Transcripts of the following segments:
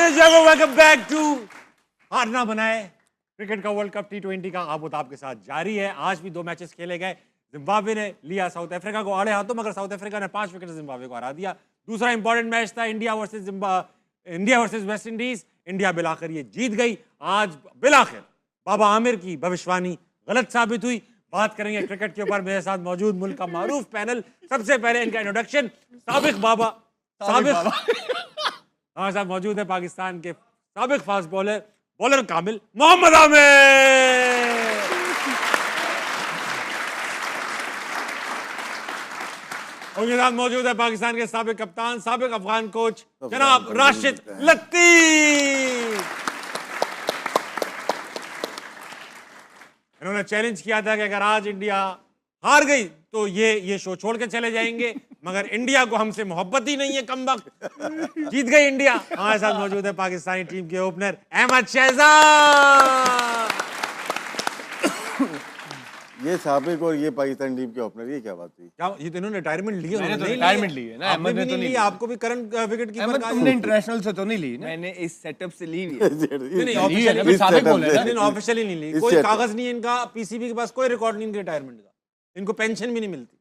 Welcome back to हारना बनाए cricket का वर्ल्ड कप T20 का आबोताब के साथ जारी है। आज भी 2 मैचेस खेले गए। जिम्बाब्वे ने लिया साउथ अफ्रीका को आड़े हाथों, मगर साउथ अफ्रीका ने 5 विकेट से जिम्बाब्वे को हरा दिया। दूसरा इंपॉर्टेंट मैच था India versus West Indies. India बिलाखिर ये जीत गई। आज बिलाखिर बाबा आमिर की भविष्यवाणी गलत साबित हुई। बात करेंगे क्रिकेट के ऊपर। मेरे साथ मौजूद मुल्क का मारूफ पैनल। सबसे पहले इनका इंट्रोडक्शन, साबिक बाबा हमारे साथ मौजूद है पाकिस्तान के साबिक फास्ट बॉलर कामिल मोहम्मद आमिर। उनके साथ मौजूद है पाकिस्तान के साबिक कप्तान, साबिक अफगान कोच जनाब राशिद लतीफ। इन्होंने चैलेंज किया था कि अगर आज इंडिया हार गई तो ये शो छोड़ के चले जाएंगे, मगर इंडिया को हमसे मोहब्बत ही नहीं है, कमबख्त। जीत गई इंडिया। हमारे साथ मौजूद है पाकिस्तानी टीम के ओपनर अहमद शहजाद। ये साबिक और ये पाकिस्तान टीम के ओपनर, ये क्या बात हुई? क्या ये तो इन्होंने रिटायरमेंट ली है? मैंने तो रिटायरमेंट ली है ना, अहमद ने तो नहीं ली। आपको भी करंट विकेट कीपर का तुमने इंटरनेशनल से तो नहीं ली ना? मैंने इस सेटअप से ली हुई है। नहीं अभी साबिक बोले ना, नहीं ऑफिशियली नहीं ली। कोई कागज नहीं है इनका, पीसीबी के पास कोई रिकॉर्ड नहीं इनके रिटायरमेंट का। इनको पेंशन भी नहीं मिलती।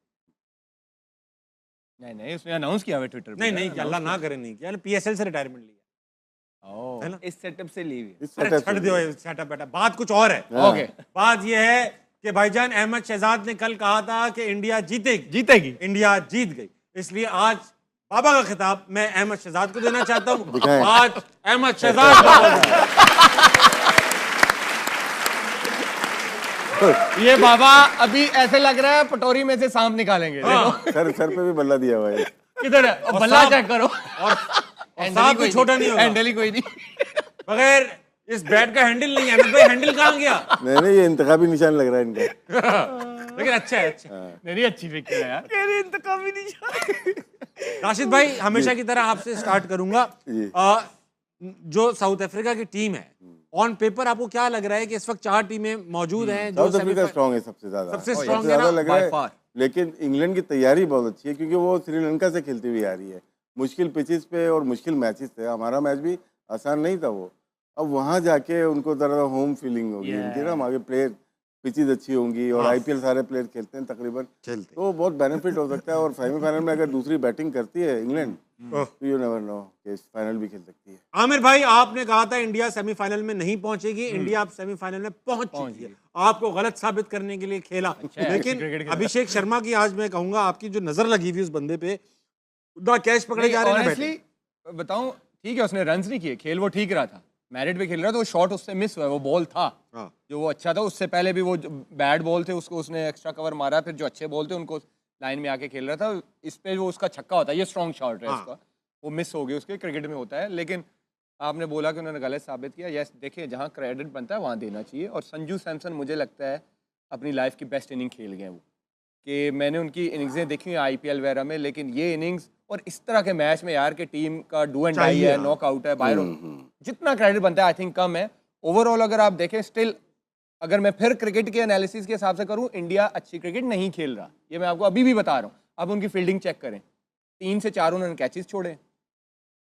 नहीं उसने अनाउंस किया है ट्विटर पे। नहीं अल्लाह ना करे नहीं किया, पीएसएल से रिटायरमेंट लिया है ना। इस सेटअप से ली हुई है। अरे छੱਡ दो सेटअप बेटा, बात कुछ और है। ओके, बात ये है कि भाईजान अहमद शहजाद ने कल कहा था कि इंडिया जीतेगी। इंडिया जीत गई। इसलिए आज बाबा का खिताब मैं अहमद शहजाद को देना चाहता हूँ। दिखाएं। आज अहमद शहजाद ये बाबा अभी ऐसे लग रहा है पटोरी में से सांप निकालेंगे। सर पे भी बल्ला दिया हुआ है। किधर है? और बल्ला चेक करो। और सांप भी छोटा नहीं होगा। हैंडल ही कोई नहीं। बगैर इस बैट का हैंडल नहीं है ना भाई। हैंडल कहाँ गया? नहीं ये इंतखाबी निशान लग रहा है इनका। लेकिन अच्छा है, अच्छा। नहीं अच्छी पिक है यार। इंतकामी नहीं। राशिद भाई, हमेशा की तरह आपसे स्टार्ट करूंगा। जो साउथ अफ्रीका की टीम है, ऑन पेपर आपको क्या लग रहा है कि इस वक्त 4 टीमें मौजूद हैं जो साउथ अफ्रीका स्ट्रांग है, सबसे ज्यादा लग रहा है। लेकिन इंग्लैंड की तैयारी बहुत अच्छी है, क्योंकि वो श्रीलंका से खेलती हुई आ रही है। मुश्किल पिचेस पे और मुश्किल मैचेस थे। हमारा मैच भी आसान नहीं था वो। अब वहाँ जाके उनको तरह होम फीलिंग होगी उनकी ना। आगे प्लेयर पिचेस अच्छी होंगी और आईपीएल सारे प्लेयर खेलते हैं तकरीबन, तो बहुत बेनिफिट हो सकता है। और सेमीफाइनल में अगर दूसरी बैटिंग करती है इंग्लैंड, तो यू नेवर नो कि फाइनल भी खेल सकती है। आमिर भाई, आपने कहा था इंडिया सेमीफाइनल में नहीं पहुंचेगी। इंडिया अब सेमीफाइनल में पहुंच चुकी है। आपको गलत साबित करने के लिए खेला। लेकिन अभिषेक शर्मा की आज मैं कहूंगा आपकी जो नजर लगी हुई उस बंदे पे, उतना कैच पकड़े जा रहे हैं। बताऊं, ठीक है उसने रन्स नहीं किए, खेल वो ठीक रहा था, मैरिट पे खेल रहा था। वो शॉट उससे मिस हुआ, वो बॉल था जो वो अच्छा था। उससे पहले भी वो बैड बॉल थे उसको उसने एक्स्ट्रा कवर मारा। फिर जो अच्छे बॉल थे उनको लाइन में आके खेल रहा था। इस पे वो उसका छक्का होता है, ये स्ट्रॉन्ग शॉट है उसका, वो मिस हो गई उसके। क्रिकेट में होता है। लेकिन आपने बोला कि उन्होंने गलत साबित किया। यस, देखिए जहाँ क्रेडिट बनता है वहाँ देना चाहिए। और संजू सैमसन मुझे लगता है अपनी लाइफ की बेस्ट इनिंग खेल गए वो, कि मैंने उनकी इनिंग्सें देखी हैं आईपीएल वगैरह में, लेकिन ये इनिंग्स और इस तरह के मैच में यार, कि टीम का डू एंड डाई है, नॉकआउट है, बाहर जितना क्रेडिट बनता है आई थिंक कम है। ओवरऑल अगर आप देखें, स्टिल अगर मैं फिर क्रिकेट के एनालिसिस के हिसाब से करूं, इंडिया अच्छी क्रिकेट नहीं खेल रहा। ये मैं आपको अभी भी बता रहा हूँ। अब उनकी फील्डिंग चेक करें, 3 से 4 उन्होंने कैचेस छोड़े,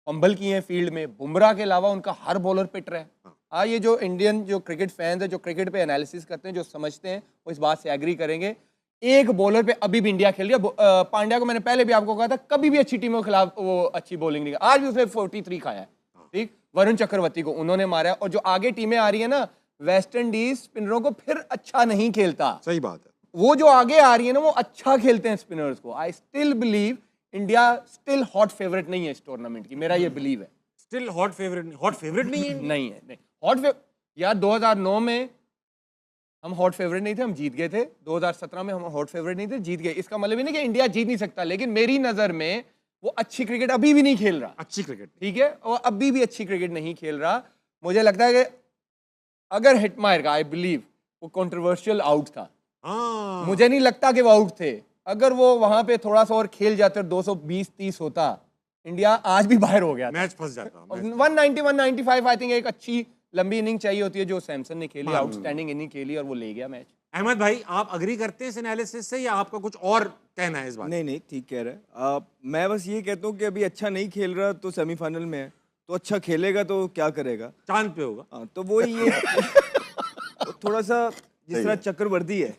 फंबल किए हैं फील्ड में। बुमराह के अलावा उनका हर बॉलर पिट रहा है। ये जो इंडियन जो क्रिकेट फैंस है, जो क्रिकेट पे एनालिसिस करते हैं, जो समझते हैं, वो इस बात से एग्री करेंगे। एक बॉलर पे अभी भी इंडिया खेल रही है। पांड्या को मैंने पहले भी आपको कहा था, कभी भी अच्छी टीमों के खिलाफ वो अच्छी बॉलिंग नहीं। आज भी उसने 43 खाया है, ठीक। वरुण चक्रवर्ती को उन्होंने मारा। और जो आगे टीमें आ रही है ना, वेस्ट इंडीज स्पिनरों को फिर अच्छा नहीं खेलता। सही बात है। वो जो आगे आ रही है ना, वो अच्छा खेलते हैं स्पिनर्स को। I still believe India still hot favourite नहीं है इस टूर्नामेंट की। मेरा ये बिलीव है। स्टिल हॉट फेवरेट नहीं है। नहीं है हॉट यार 2009 में हम हॉट फेवरेट नहीं थे, हम जीत गए थे। 2017 में हम हॉट फेवरेट नहीं थे, जीत गए। इसका मतलब ही नहीं कि इंडिया जीत नहीं सकता, लेकिन मेरी नजर में वो अच्छी क्रिकेट अभी भी नहीं खेल रहा। अच्छी क्रिकेट, ठीक है, और अभी भी अच्छी क्रिकेट नहीं खेल रहा। मुझे लगता है कि अगर हिट मारेगा, आई बिलीव वो कंट्रोवर्शियल आउट था। मुझे नहीं लगता कि वो आउट थे। अगर वो वहां पे थोड़ा सा और खेल जाते और 220-30 होता, इंडिया आज भी बाहर हो गया, मैच फंस जाता। 190 195 आई थिंक एक अच्छी लंबी इनिंग चाहिए होती है, जो सैमसन ने खेली, आउटस्टैंडिंग इनिंग खेली और वो ले गया मैच। अहमद भाई, आप अग्री करते हैं इस एनालिसिस से या आपका कुछ और कहना है इस बात? नहीं ठीक कह रहे हैं। मैं बस ये कहता हूँ कि अभी अच्छा नहीं खेल रहा तो सेमीफाइनल में है, तो अच्छा खेलेगा तो क्या करेगा? चांद पे होगा। हाँ, तो वो ये थोड़ा सा जिस तरह चक्रवर्ती है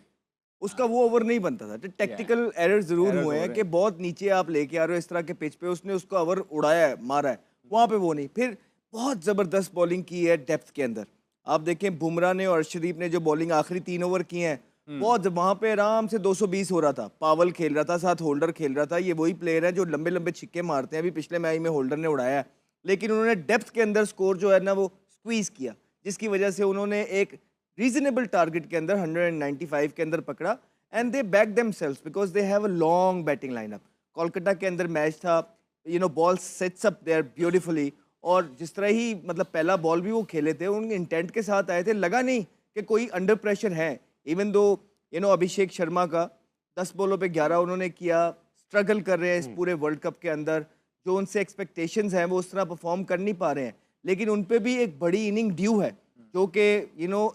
उसका वो ओवर नहीं बनता था। टेक्निकल एरर जरूर हुए हैं कि बहुत नीचे आप लेके आ रहे हो इस तरह के पिच पे, उसने उसको ओवर उड़ाया है, मारा है, वहां पे वो नहीं। फिर बहुत जबरदस्त बॉलिंग की है डेप्थ के अंदर। आप देखें बुमराह ने और अर्शदीप ने जो बॉलिंग आखिरी 3 ओवर की हैं, बहुत वहां पे आराम से 220 हो रहा था। पावल खेल रहा था, साथ होल्डर खेल रहा था। ये वही प्लेयर है जो लंबे लंबे छिक्के मारते हैं। अभी पिछले मैच में होल्डर ने उड़ाया है, लेकिन उन्होंने डेप्थ के अंदर स्कोर जो है ना वो स्क्वीज किया, जिसकी वजह से उन्होंने एक रीजनेबल टारगेट के अंदर 195 के अंदर पकड़ा। And they back themselves because they have a long batting lineup. Kolkata के अंदर मैच था, ball sets up there beautifully, और जिस तरह ही मतलब पहला बॉल भी वो खेले थे, उनके इंटेंट के साथ आए थे। लगा नहीं कि कोई अंडर प्रेशर है। इवन दो अभिषेक शर्मा का 10 बॉलों पे 11 उन्होंने किया, स्ट्रगल कर रहे हैं इस पूरे वर्ल्ड कप के अंदर। जो उनसे एक्सपेक्टेशंस हैं वो उस तरह परफॉर्म कर नहीं पा रहे हैं, लेकिन उन पे भी एक बड़ी इनिंग ड्यू है, जो कि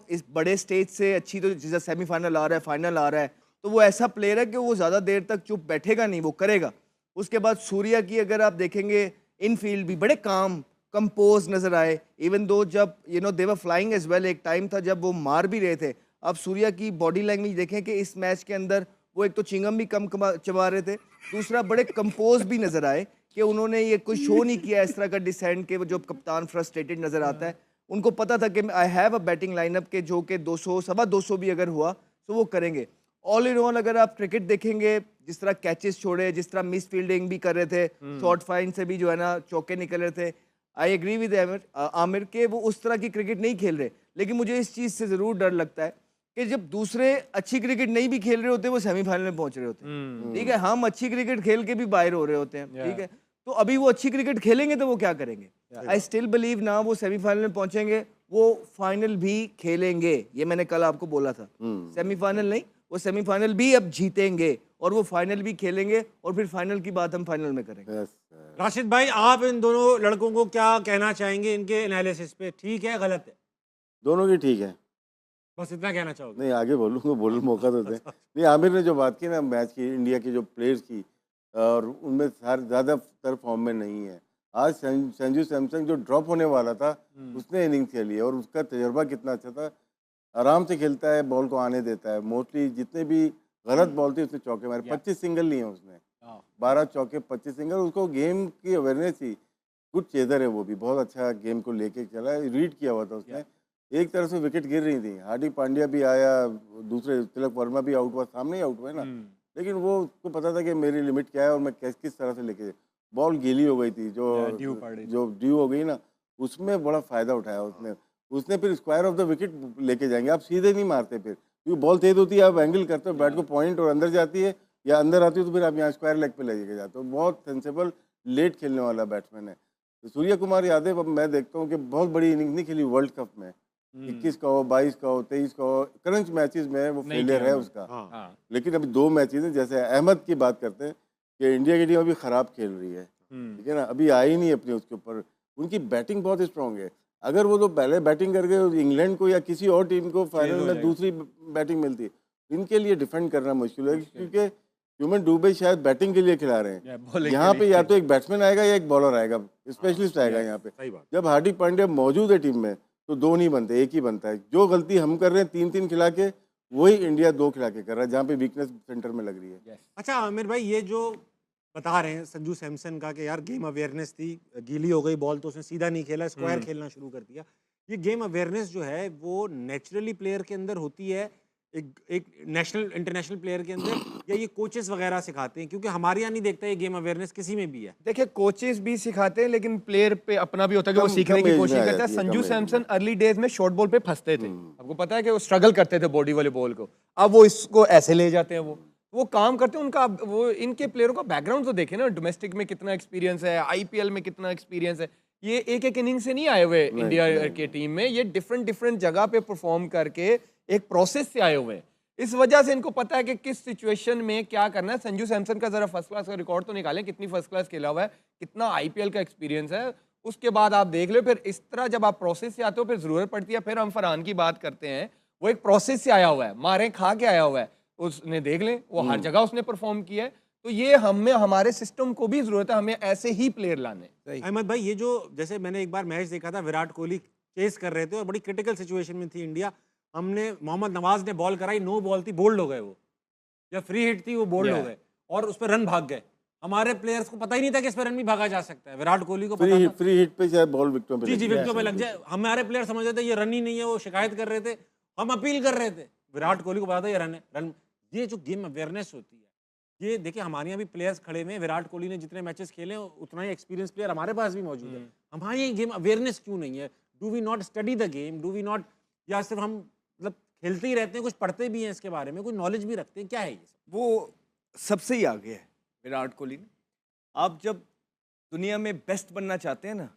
इस बड़े स्टेज से अच्छी, तो जैसे सेमीफाइनल आ रहा है, फाइनल आ रहा है, तो वो ऐसा प्लेयर है कि वो ज़्यादा देर तक चुप बैठेगा नहीं, वो करेगा। उसके बाद सूर्या की अगर आप देखेंगे, इनफील्ड भी बड़े काम कंपोज नजर आए। इवन दो जब दे वर फ्लाइंग एज वेल, एक टाइम था जब वो मार भी रहे थे। अब सूर्या की बॉडी लैंग्वेज देखें कि इस मैच के अंदर वो एक तो चिंगम भी कम चबा रहे थे, दूसरा बड़े कंपोज भी नजर आए कि उन्होंने ये कोई शो नहीं किया इस तरह का डिसेंट के। जो कप्तान फ्रस्ट्रेटेड नजर आता है, उनको पता था कि I have a batting lineup के जो कि 200 सवा 200 भी अगर हुआ तो वो करेंगे। ऑल इन ऑल अगर आप क्रिकेट देखेंगे, जिस तरह कैचेस छोड़े, जिस तरह मिस फील्डिंग भी कर रहे थे, शॉर्ट फाइन से भी जो है ना चौके निकल रहे थे, आई एग्री विद आमिर के वो उस तरह की क्रिकेट नहीं खेल रहे। लेकिन मुझे इस चीज़ से ज़रूर डर लगता है कि जब दूसरे अच्छी क्रिकेट नहीं भी खेल रहे होते, वो सेमीफाइनल में पहुंच रहे होते हैं। ठीक है, हम अच्छी क्रिकेट खेल के भी बाहर हो रहे होते हैं। ठीक है, तो अभी वो अच्छी क्रिकेट खेलेंगे तो वो क्या करेंगे? आई स्टिल बिलीव ना वो सेमीफाइनल में पहुंचेंगे, वो फाइनल भी खेलेंगे। ये मैंने कल आपको बोला था। सेमीफाइनल नहीं, वो सेमीफाइनल भी अब जीतेंगे और वो फाइनल भी खेलेंगे, और फिर फाइनल की बात हम फाइनल में करेंगे। राशिद भाई, आप इन दोनों लड़कों को क्या कहना चाहेंगे इनके एनालिसिस पे? ठीक है, गलत है? दोनों की ठीक है, बस इतना कहना चाहोगे? नहीं आगे बोलूँगा, बोलने मौका तो दें। नहीं, आमिर ने जो बात की ना मैच की, इंडिया के जो प्लेयर्स की, और उनमें ज़्यादातर फॉर्म में नहीं है। आज संजू सैमसन जो ड्रॉप होने वाला था, उसने इनिंग खेली है, और उसका तजर्बा कितना अच्छा था। आराम से खेलता है, बॉल को आने देता है। मोस्टली जितने भी गलत बॉल थी उसने चौके मारे, 25 सिंगल लिए हैं उसने, 12 चौके 25 सिंगल। उसको गेम की अवेयरनेस थी, गुड चेजर है वो भी, बहुत अच्छा गेम को लेके चला है, रीड किया हुआ था उसने। एक तरफ से विकेट गिर रही थी, हार्दिक पांड्या भी आया, दूसरे तिलक वर्मा भी आउट हुआ, सामने ही आउट हुआ है ना, लेकिन वो उसको पता था कि मेरी लिमिट क्या है और मैं किस तरह से लेके। बॉल गीली हो गई थी, जो ड्यू हो गई ना, उसमें बड़ा फायदा उठाया उसने फिर स्क्वायर ऑफ द विकेट लेके जाएंगे। आप सीधे नहीं मारते फिर, क्योंकि बॉल तेज होती है, आप एंगल करते हो, बैट को पॉइंट और अंदर जाती है, या अंदर आती है तो फिर आप यहाँ स्क्वायर लेग पे लेके जाते हो। बहुत सेंसेबल लेट खेलने वाला बैट्समैन है। तो सूर्य कुमार यादव, अब मैं देखता हूँ कि बहुत बड़ी इनिंग नहीं खेली वर्ल्ड कप में, 21 का हो, 22 का हो, 23 का हो, क्रंच मैचेस में वो फेलियर है उसका। लेकिन अभी 2 मैचेस हैं, जैसे अहमद की बात करते हैं कि इंडिया की टीम अभी खराब खेल रही है, ठीक है ना, अभी आई नहीं अपनी उसके ऊपर। उनकी बैटिंग बहुत स्ट्रांग है। अगर वो तो पहले बैटिंग करके इंग्लैंड को या किसी और टीम को फाइनल में दूसरी बैटिंग मिलती, इनके लिए डिफेंड करना मुश्किल है, क्योंकि ह्यूमन डूबे शायद बैटिंग के लिए खिला रहे हैं। यहाँ पे या तो एक बैट्समैन आएगा या एक बॉलर आएगा, स्पेशलिस्ट आएगा यहाँ पे। जब हार्दिक पांड्या मौजूद है टीम में तो 2 नहीं बनते, एक ही बनता है। जो गलती हम कर रहे हैं 3-3 खिला के, वही इंडिया 2 खिला के कर रहा है, जहाँ पे वीकनेस सेंटर में लग रही है। अच्छा आमिर भाई, ये जो बता रहे हैं संजू सैमसन का कि यार गेम अवेयरनेस थी, गीली हो गई बॉल तो उसने सीधा नहीं खेला, स्क्वायर खेलना शुरू कर दिया। ये गेम अवेयरनेस जो है वो नेचुरली प्लेयर के अंदर होती है, एक नेशनल इंटरनेशनल प्लेयर के अंदर, या ये कोचेस वगैरह सिखाते हैं? क्योंकि हमारे यहाँ नहीं देखता ये गेम अवेयरनेस किसी में भी है। देखिए, कोचेस भी सिखाते हैं, लेकिन प्लेयर पे अपना भी होता है कि वो सीखने की कोशिश करता है। संजू सैमसन अर्ली डेज में शॉर्ट बॉल पे फंसते थे, आपको पता है कि वो स्ट्रगल करते थे बॉडी वाले बॉल को। अब वो इसको ऐसे ले जाते हैं, वो काम करते हैं। उनका वो इनके प्लेयरों का बैकग्राउंड तो देखे ना, डोमेस्टिक में कितना एक्सपीरियंस है, आईपीएल में कितना एक्सपीरियंस है। ये एक इनिंग से नहीं आए हुए इंडिया के टीम में, ये डिफरेंट जगह पे परफॉर्म करके एक प्रोसेस से आए हुए हैं। इस वजह से इनको पता है कि किस सिचुएशन में क्या करना है। संजू सैमसन का जरा फर्स्ट क्लास का रिकॉर्ड तो निकालें, कितनी फर्स्ट क्लास खेला हुआ है, कितना आईपीएल का एक्सपीरियंस है, उसके बाद आप देख लो। फिर इस तरह जब आप प्रोसेस से आते हो, फिर जरूरत पड़ती है। फिर हम फरहान की बात करते हैं, वो एक प्रोसेस से आया हुआ है, मारे खा के आया हुआ है, उसने देख लें, वो हर जगह उसने परफॉर्म किया है। तो ये हमें हमारे सिस्टम को भी जरूरत है, हमें ऐसे ही प्लेयर लाने। अहमद भाई, ये जो जैसे मैंने एक बार मैच देखा था, विराट कोहली चेस कर रहे थे और बड़ी क्रिटिकल सिचुएशन में थी इंडिया, हमने मोहम्मद नवाज ने बॉल कराई, नो बॉल थी, बोल्ड हो गए वो, या फ्री हिट थी वो बोल्ड हो गए और उस पर रन भाग गए। हमारे प्लेयर्स को पता ही नहीं था कि इस पर रन भी भागा जा सकता है, विराट कोहली को पता था। फ्री हिट पे शायद बॉल विकेटों पे जी जी, विकेटों पे लग जाए, हमारे प्लेयर समझ रहे थे ये रन ही नहीं है, वो शिकायत कर रहे थे, हम अपील कर रहे थे, विराट कोहली को पता था ये रन है, रन। ये जो गेम अवेयरनेस होती है, ये देखिए हमारे यहाँ भी प्लेयर्स खड़े हुए हैं, विराट कोहली ने जितने मैचेस खेले उतना ही एक्सपीरियंस प्लेयर हमारे पास भी मौजूद है। हमारे यहाँ गेम अवेयरनेस क्यों नहीं है? Do we not study the game? Do we not, या सिर्फ हम मतलब खेलते ही रहते हैं, कुछ पढ़ते भी हैं इसके बारे में, कुछ नॉलेज भी रखते हैं, क्या है ये? वो सबसे ही आगे है विराट कोहली ने। आप जब दुनिया में बेस्ट बनना चाहते हैं ना,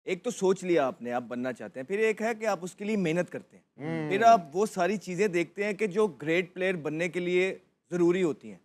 एक तो सोच लिया आपने आप बनना चाहते हैं, फिर एक है कि आप उसके लिए मेहनत करते हैं, फिर आप वो सारी चीज़ें देखते हैं कि जो ग्रेट प्लेयर बनने के लिए ज़रूरी होती हैं।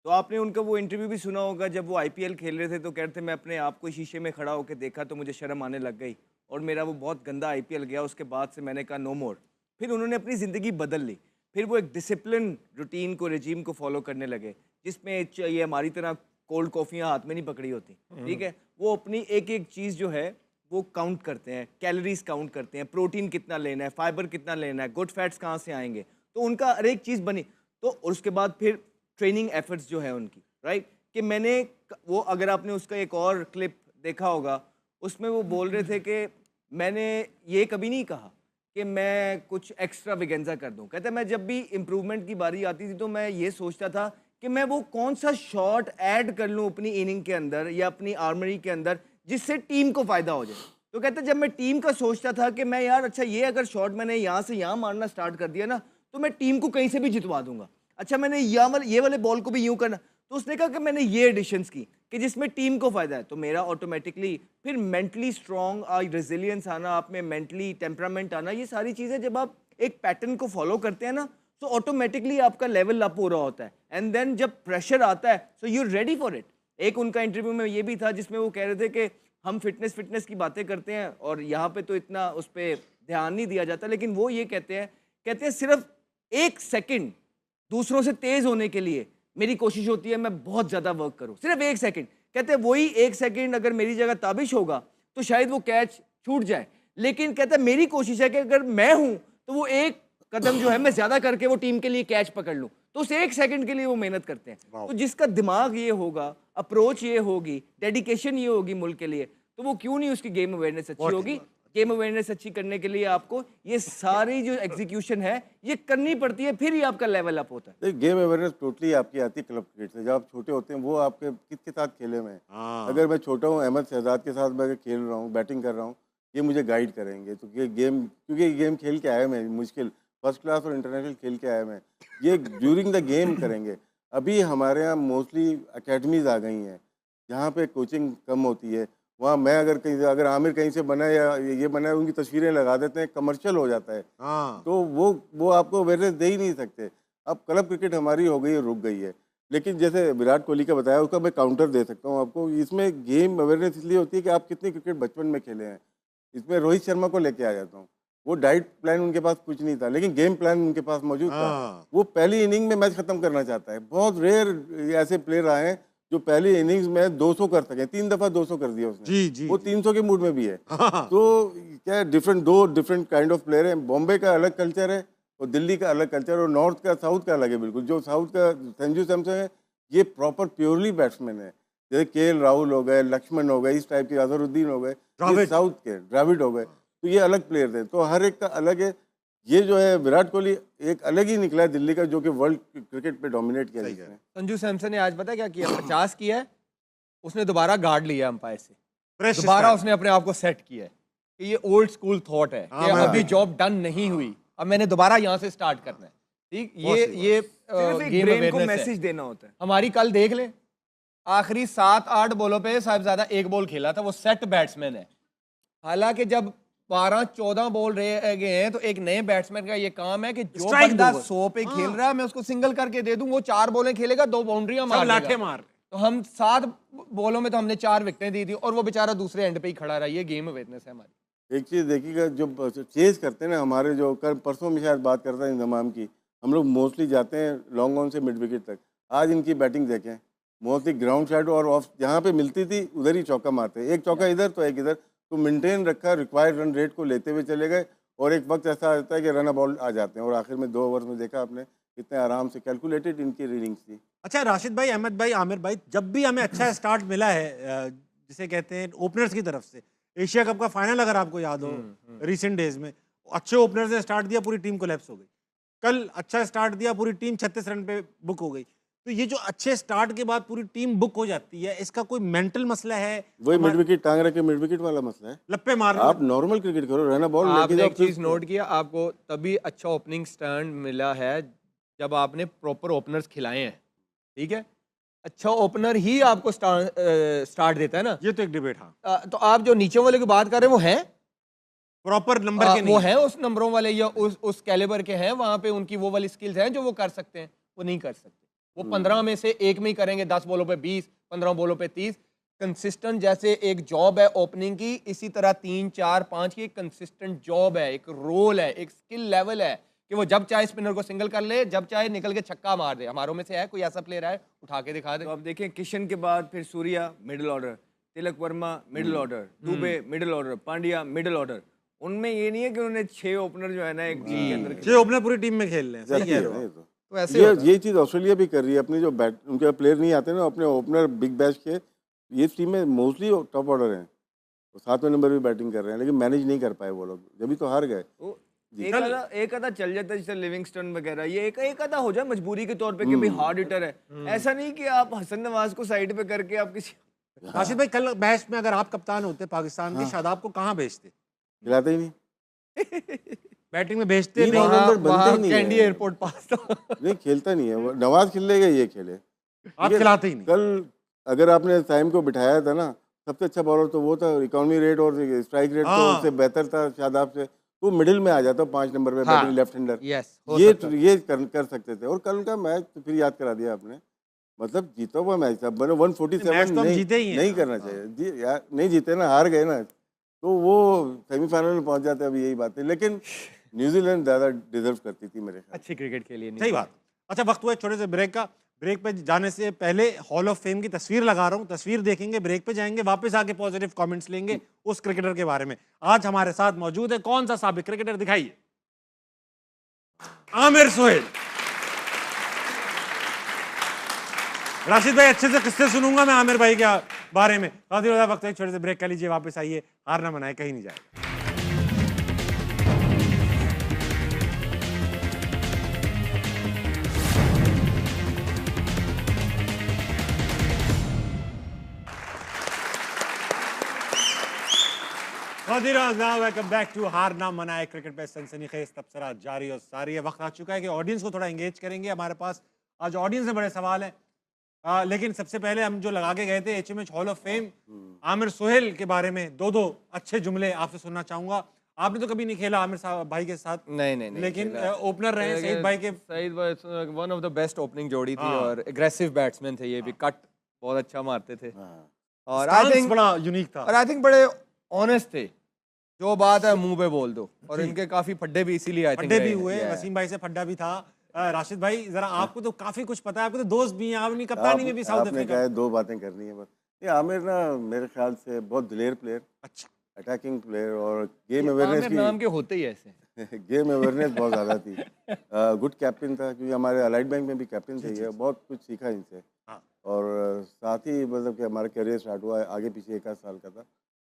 तो आपने उनका वो इंटरव्यू भी सुना होगा, जब वो आईपीएल खेल रहे थे तो कह रहे थे मैं अपने आप को शीशे में खड़ा होकर देखा तो मुझे शर्म आने लग गई और मेरा वो बहुत गंदा आईपीएल गया, उसके बाद से मैंने कहा नो मोर। फिर उन्होंने अपनी ज़िंदगी बदल ली, फिर वो एक डिसिप्लिन रूटीन को, रेजीम को फॉलो करने लगे, जिसमें ये हमारी तरह कोल्ड कॉफ़ियाँ हाथ में नहीं पकड़ी होती, ठीक है। वो अपनी एक एक चीज़ जो है वो काउंट करते हैं, कैलोरीज काउंट करते हैं, प्रोटीन कितना लेना है, फाइबर कितना लेना है, गुड फैट्स कहाँ से आएंगे, तो उनका हर एक चीज़ बनी। तो और उसके बाद फिर ट्रेनिंग एफर्ट्स जो है उनकी, राइट, कि मैंने वो, अगर आपने उसका एक और क्लिप देखा होगा, उसमें वो बोल रहे थे कि मैंने ये कभी नहीं कहा कि मैं कुछ एक्स्ट्रा विगेंजा कर दूं। कहते मैं जब भी इम्प्रूवमेंट की बारी आती थी तो मैं ये सोचता था कि मैं वो कौन सा शॉट ऐड कर लूं अपनी इनिंग के अंदर या अपनी आर्मरी के अंदर जिससे टीम को फ़ायदा हो जाए। तो कहते जब मैं टीम का सोचता था कि मैं यार अच्छा ये अगर शॉट मैंने यहाँ से यहाँ मारना स्टार्ट कर दिया ना तो मैं टीम को कहीं से भी जितवा दूंगा, अच्छा मैंने ये वाले बॉल को भी यूं करना। तो उसने कहा कि मैंने ये एडिशंस की कि जिसमें टीम को फ़ायदा है, तो मेरा ऑटोमेटिकली फिर मेंटली स्ट्रॉन्ग, रेजिलियंस आना, आप में मेंटली टेम्परामेंट आना, ये सारी चीज़ें जब आप एक पैटर्न को फॉलो करते हैं ना तो ऑटोमेटिकली आपका लेवल अप हो रहा होता है। एंड देन जब प्रेशर आता है so you ready for it. एक उनका इंटरव्यू में ये भी था जिसमें वो कह रहे थे कि हम फिटनेस की बातें करते हैं और यहाँ पे तो इतना उस पर ध्यान नहीं दिया जाता, लेकिन वो ये कहते हैं सिर्फ 1 सेकंड दूसरों से तेज होने के लिए मेरी कोशिश होती है मैं बहुत ज़्यादा वर्क करूं, सिर्फ 1 सेकंड। कहते हैं वही 1 सेकंड अगर मेरी जगह ताबिश होगा तो शायद वो कैच छूट जाए, लेकिन कहता है मेरी कोशिश है कि अगर मैं हूं तो वो 1 कदम जो है मैं ज़्यादा करके वो टीम के लिए कैच पकड़ लूं। तो उस 1 सेकंड के लिए वो मेहनत करते हैं। तो जिसका दिमाग ये होगा, अप्रोच ये होगी, डेडिकेशन ये होगी मुल्क के लिए, तो वो क्यों नहीं उसकी गेम अवेयरनेस अच्छी होगी। गेम अवेयरनेस अच्छी करने के लिए आपको ये सारी जो एग्जीक्यूशन है ये करनी पड़ती है, फिर ही आपका लेवल अप होता है। गेम अवेयरनेस टोटली आपकी आती है क्लब क्रिकेट से। जब आप छोटे होते हैं वो आपके किसके साथ खेले हुए हैं। अगर मैं छोटा हूँ, अहमद शहजाद के साथ मैं अगर खेल रहा हूँ, बैटिंग कर रहा हूँ, ये मुझे गाइड करेंगे। तो ये गेम, क्योंकि ये गेम खेल के आया मैं, मुश्किल फर्स्ट क्लास और इंटरनेशनल खेल के आया मैं, ये ड्यूरिंग द गेम करेंगे। अभी हमारे यहाँ मोस्टली अकेडमीज आ गई हैं जहाँ पे कोचिंग कम होती है। वहाँ मैं अगर आमिर कहीं से बना या ये बना है, उनकी तस्वीरें लगा देते हैं, कमर्शियल हो जाता है। तो वो आपको अवेयरनेस दे ही नहीं सकते। अब क्लब क्रिकेट हमारी हो गई है, रुक गई है। लेकिन जैसे विराट कोहली का बताया, उसका मैं काउंटर दे सकता हूँ आपको। इसमें गेम अवेयरनेस इसलिए होती है कि आप कितनी क्रिकेट बचपन में खेले हैं। इसमें रोहित शर्मा को लेके आ जाता हूँ। वो डाइट प्लान उनके पास कुछ नहीं था, लेकिन गेम प्लान उनके पास मौजूद था। वो पहली इनिंग में मैच खत्म करना चाहता है। बहुत रेयर ऐसे प्लेयर आए हैं जो पहली इनिंग्स में 200 कर सके। 3 दफा 200 कर दिया उसने। जी, वो 300 के मूड में भी है। तो क्या दो डिफरेंट काइंड ऑफ प्लेयर हैं। बॉम्बे का अलग कल्चर है और दिल्ली का अलग कल्चर, और नॉर्थ का, साउथ का अलग है बिल्कुल। जो साउथ का संजू सैमसन है, ये प्रॉपर प्योरली बैट्समैन है। जैसे केएल राहुल हो गए, लक्ष्मण हो गए, इस टाइप के, अजहरुद्दीन हो गए, साउथ के द्रविड़ हो गए। तो ये अलग प्लेयर थे, तो हर एक का अलग है। ये जो है विराट कोहली एक अलग ही निकला है दिल्ली का, जो कि वर्ल्ड क्रिकेट पे डोमिनेट किया है। संजू सैमसन ने आज पता क्या किया? 50 किया है, उसने दोबारा गार्ड लिया अंपायर से, दोबारा उसने अपने आप को सेट किया है कि ये ओल्ड स्कूल थॉट है कि अभी जॉब डन नहीं हुई, अब मैंने दोबारा यहाँ से स्टार्ट करना है। ठीक, ये गेम ब्रेन को अवेयरनेस मैसेज है देना होता है। हमारी। कल देख ले, आखिरी 7-8 बॉलों पे साहिबजादा 1 बॉल खेला था, वो सेट बैट्समैन है। हालांकि जब 12-14 बॉल रह गए हैं तो एक नए बैट्समैन का ये काम है कि जो बंदा 100 पे खेल रहा है मैं उसको सिंगल करके दे दूं, वो 4 बॉलें खेलेगा, 2 बाउंड्रियां मार। तो हम 7 बॉलों में तो हमने 4 विकेटें दी थी और वो बेचारा दूसरे एंड पे ही खड़ा रहा। ये गेम अवेयरनेस है हमारी। एक चीज़ देखिएगा, जो चेज करते हैं ना हमारे, जो कल परसों में शायद बात करता है इंतजाम की, हम लोग मोस्टली जाते हैं लॉन्ग ऑन से मिड विकेट तक। आज इनकी बैटिंग देखें, मोस्टली ग्राउंड शॉट और ऑफ जहाँ पे मिलती थी उधर ही चौका मारते, एक चौका इधर तो एक इधर, तो मेंटेन रखा, रिक्वायर्ड रन रेट को लेते हुए चले गए। और एक वक्त ऐसा आता है कि रन बॉल आ जाते हैं, और आखिर में 2 ओवर में देखा आपने कितने आराम से कैलकुलेटेड इनकी रीडिंग्स थी। अच्छा राशिद भाई, अहमद भाई, आमिर भाई, जब भी हमें अच्छा स्टार्ट मिला है जिसे कहते हैं ओपनर्स की तरफ से, एशिया कप का फाइनल अगर आपको याद हो रिसेंट डेज में, अच्छे ओपनर्स ने स्टार्ट दिया, पूरी टीम कोलैप्स हो गई। कल अच्छा स्टार्ट दिया, पूरी टीम 36 रन पे बुक हो गई। तो ये जो अच्छे स्टार्ट के बाद पूरी टीम बुक हो जाती है, इसका कोई मेंटल मसला है? वही मिड विकेट टांग रखे, मिड विकेट वाला मसला है। लप्पे मार आप नॉर्मल क्रिकेट करो, रन बॉल लेके आपने जाओ। एक चीज नोट किया, आपको तभी अच्छा ओपनिंग स्टैंड मिला है जब आपने प्रॉपर ओपनर्स खिलाए हैं, ठीक है? अच्छा ओपनर ही आपको स्टार्ट देता है ना। ये तो एक डिबेट। हाँ, तो आप जो नीचे वाले की बात कर रहे हैं वो हैं प्रॉपर नंबर के नहीं वो हैं उस नंबरों वाले या उस कैलिबर के हैं, वहां पे उनकी वो वाली स्किल्स हैं जो वो कर सकते हैं, वो नहीं कर सकते। वो 15 में से एक में ही करेंगे, 10 बॉलों पे 20, 15 बॉलों पे 30। कंसिस्टेंट जैसे एक जॉब है ओपनिंग की, इसी तरह 3, 4, 5 की एक कंसिस्टेंट जॉब है, एक रोल है, एक स्किल लेवल है कि वो जब चाहे स्पिनर को सिंगल कर ले, जब चाहे निकल के छक्का मार दे। हमारों में से है कोई ऐसा प्लेयर है, उठा के दिखा दे। तो आप देखें किशन के बाद फिर Surya middle order, Tilak Varma middle order, Dube middle order, Pandya middle order. उनमें ये नहीं है कि उन्होंने 6 ओपनर जो है ना एक टीम के अंदर 6 ओपनर पूरी टीम में खेल रहे हैं। सही कह रहे हो। तो ऐसे ये चीज ऑस्ट्रेलिया भी कर रही है अपनी, जो बैट उनके प्लेयर नहीं आते ना, अपने ओपनर बिग बैश के, ये टीम में मोस्टली टॉप ऑर्डर हैं, 7वें नंबर भी बैटिंग कर रहे हैं, लेकिन मैनेज नहीं कर पाए वो लोग, जब तो हार गए। एक आधा चल जाता है जैसे लिविंगस्टन वगैरह, ये एक आधा हो जाए मजबूरी के तौर पे कि भाई हार्ड हिटर है। ऐसा नहीं कि आप हसन नवाज को साइड पे करके आप किसी राशिद भाई, कल मैच में अगर आप कप्तान होते पाकिस्तान के, शादाब को कहाँ भेजते? खिलाते ही नहीं, बैटिंग में भेजते तीन नहीं। ऑलराउंडर बनते ही नहीं कैंडी है। एयरपोर्ट पास था। नहीं खेलता नहीं है वो, नवाज खेलेगा ये खेले, आप खिलाते ही नहीं। कल अगर आपने टाइम को बिठाया था ना, सबसे अच्छा बॉलर तो वो था, इकोनॉमी रेट और स्ट्राइक रेट तो उससे बेहतर था शादाब से, तो मिडिल में आ जाता 5 नंबर पे बैटिंग लेफ्ट हैंडर। ये कर सकते थे। और कल का मैच तो फिर याद करा दिया आपने, मतलब जीता हुआ मैच था, 147 नहीं करना चाहिए यार, नहीं जीते ना, हार गए ना, तो वो सेमीफाइनल में पहुंच जाते। अभी यही बात है, लेकिन न्यूजीलैंड ज्यादा डिजर्व करती थी मेरे ख्याल। अच्छी क्रिकेट के लिए। सही बात। अच्छा वक्त हुआ एक छोटे से ब्रेक का। ब्रेक पे जाने से पहले हॉल ऑफ फेम की तस्वीर लगा रहा हूँ, तस्वीर देखेंगे, ब्रेक पे जाएंगे, वापस आके पॉजिटिव कमेंट्स लेंगे उस क्रिकेटर के बारे में। आज हमारे साथ मौजूद है कौन सा साबिक क्रिकेटर, दिखाइए, आमिर सुहेल। राशिद भाई अच्छे से किस्से सुनूंगा मैं आमिर भाई के बारे में। वक्त एक छोटे से ब्रेक कर लीजिए, वापस आइए, हार ना मनाए, कहीं नहीं जाए। वेलकम बैक टू हार ना मनाए क्रिकेट पे सनसनीखेज तबसरा जारी और सारी है। वक्त आ चुका है कि ऑडियंस को थोड़ा एंगेज करेंगे। हमारे पास आज ऑडियंस में बड़े सवाल हैं, लेकिन सबसे पहले हम जो लगा के गए थे HMH hall of fame, Aamer Sohail के बारे में दो अच्छे जुमले आपसे सुनना चाहूंगा। आपने तो कभी नहीं खेला आमिर साहब भाई के साथ? नहीं, लेकिन ओपनर रहे सईद भाई के। सईद भाई one of the best opening जोड़ी थी और एग्रेसिव बैट्समैन थे, ये भी कट बहुत अच्छा मारते थे और आई थिंक बड़ा यूनिक था और आई थिंक बड़े ऑनेस्ट थे, जो बात है मुंह पे बोल दो। और इनके काफी फड्डे भी इसीलिए आई थिंक फड्डे भी हुए, वसीम भाई से फड्डा भी था। राशिद भाई जरा आपको तो काफी कुछ पता है, आपको तो दोस्त भी हैं, आपने कप्तानी में भी साउथ अफ्रीका। आपने 2 बातें करनी है बस। ये आमिर ना मेरे ख्याल से बहुत दिलेर प्लेयर, अच्छा अटैकिंग प्लेयर और गेम अवेयरनेस की, नाम के होते ही ऐसे गेम अवेयरनेस बहुत ज़्यादा थी। गुड कैप्टन था, क्योंकि हमारे अलाइड बैंक में भी कैप्टन थे, ये बहुत कुछ सीखा इनसे। और साथ ही मतलब कि हमारा करियर स्टार्ट हुआ आगे पीछे 1 आध साल का था,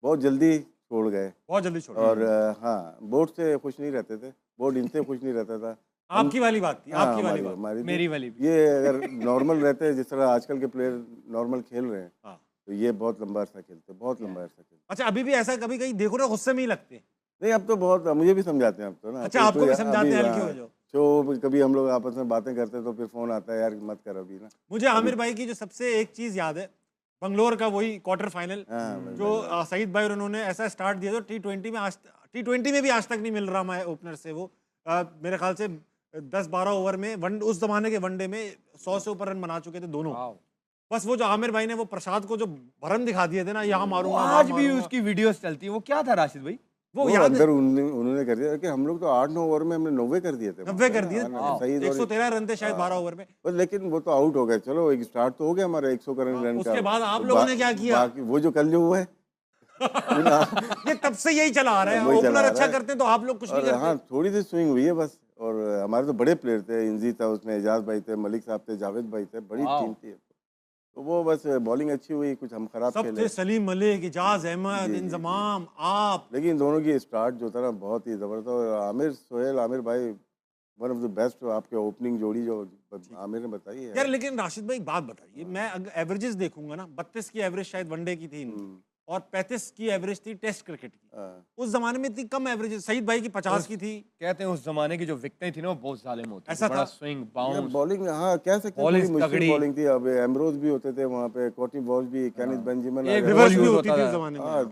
बहुत जल्दी छोड़ गए, बहुत जल्दी छोड़। और हाँ, बोर्ड से खुश नहीं रहते थे, बोर्ड इनसे खुश नहीं रहता था। आपकी वाली बात थी, आपकी वाली बात, हमारी मेरी वाली भी। ये अगर नॉर्मल रहते जिस तरह आजकल के प्लेयर नॉर्मल खेल रहे हैं, तो ये बहुत लंबा अरसा खेलते, बहुत लंबा अरसा खेलते। अच्छा अभी भी ऐसा कभी कहीं देखो ना, गुस्से में ही लगते हैं? नहीं, अब तो बहुत, मुझे भी समझाते हैं अब तो ना। अच्छा आपको भी समझाते हैं हल्के हो जाओ। तो कभी हम लोग आपस में बातें करते तो फिर फोन आता है, यार मत कर अभी ना। मुझे आमिर भाई की जो सबसे एक चीज याद है, बंगलोर का वही क्वार्टर फाइनल जो सईद भाई और उन्होंने ऐसा स्टार्ट दिया, तो टी20 में भी आज तक नहीं मिल रहा मैं ओपनर से। वो मेरे ख्याल से 10-12 ओवर में उस जमाने के वनडे में 100 से ऊपर रन बना चुके थे दोनों। बस वो जो आमिर भाई ने वो प्रसाद को जो भरम दिखा दिए थे ना, यहाँ मारूंगा, आज भी उसकी वीडियोस चलती है। वो क्या था राशिद भाई? वो याद अंदर उन्होंने कर दिया कि हम लोग तो 8-9 ओवर में हमने 90 कर दिए थे, 90 कर दिए, सही 113 रन थे शायद 12 ओवर में। लेकिन वो तो आउट हो गए, चलो एक स्टार्ट तो हो गया हमारा 100 रन का। उसके बाद आप लोगों ने क्या किया? वो जो कल जो हुआ है ये तब से यही चला आ रहा है, वही चला ओपनर आ अच्छा रहा है। करते हैं तो आप लोग कुछ नहीं करते। हाँ, थोड़ी सी स्विंग हुई है बस। और हमारे तो बड़े प्लेयर थे, इंजी था उसमें, एजाज भाई थे, मलिक साहब थे, जावेद भाई थे, बड़ी टीम थी। तो वो बस बॉलिंग अच्छी हुई, कुछ हम खराब सब खेले। थे, सलीम मलिक, इजाज अहमद, जी। इंजमाम, आप। लेकिन दोनों की स्टार्ट जो था ना बहुत ही जबरदस्त। और आमिर सोहेल, आमिर भाई वन ऑफ द बेस्ट आपके ओपनिंग जोड़ी जो आमिर ने बताई है। यार लेकिन राशिद भाई एक बात बताइए, मैं अगर एवरेजेस देखूंगा ना, 32 की एवरेज शायद वनडे की थी इनकी, और 35 की एवरेज थी टेस्ट क्रिकेट की। उस जमाने में इतनी कम एवरेज, सईद भाई की 50 की थी। कहते हैं उस जमाने की जो विकेटें थी ना वो बहुत जालिम होती ऐसा थी, बड़ा था? Swing bounce. बॉलिंग, हाँ कह सकते हैं, Bowling थोड़ी मुश्किल तगड़ी। बॉलिंग थी। अब एम्ब्रोज भी होते थे वहाँ पे, कॉटी बॉल्स भी, कैनिस बेंजामिन, एक रिवर्स भी use होती होता थी था। उस जमाने में। हाँ,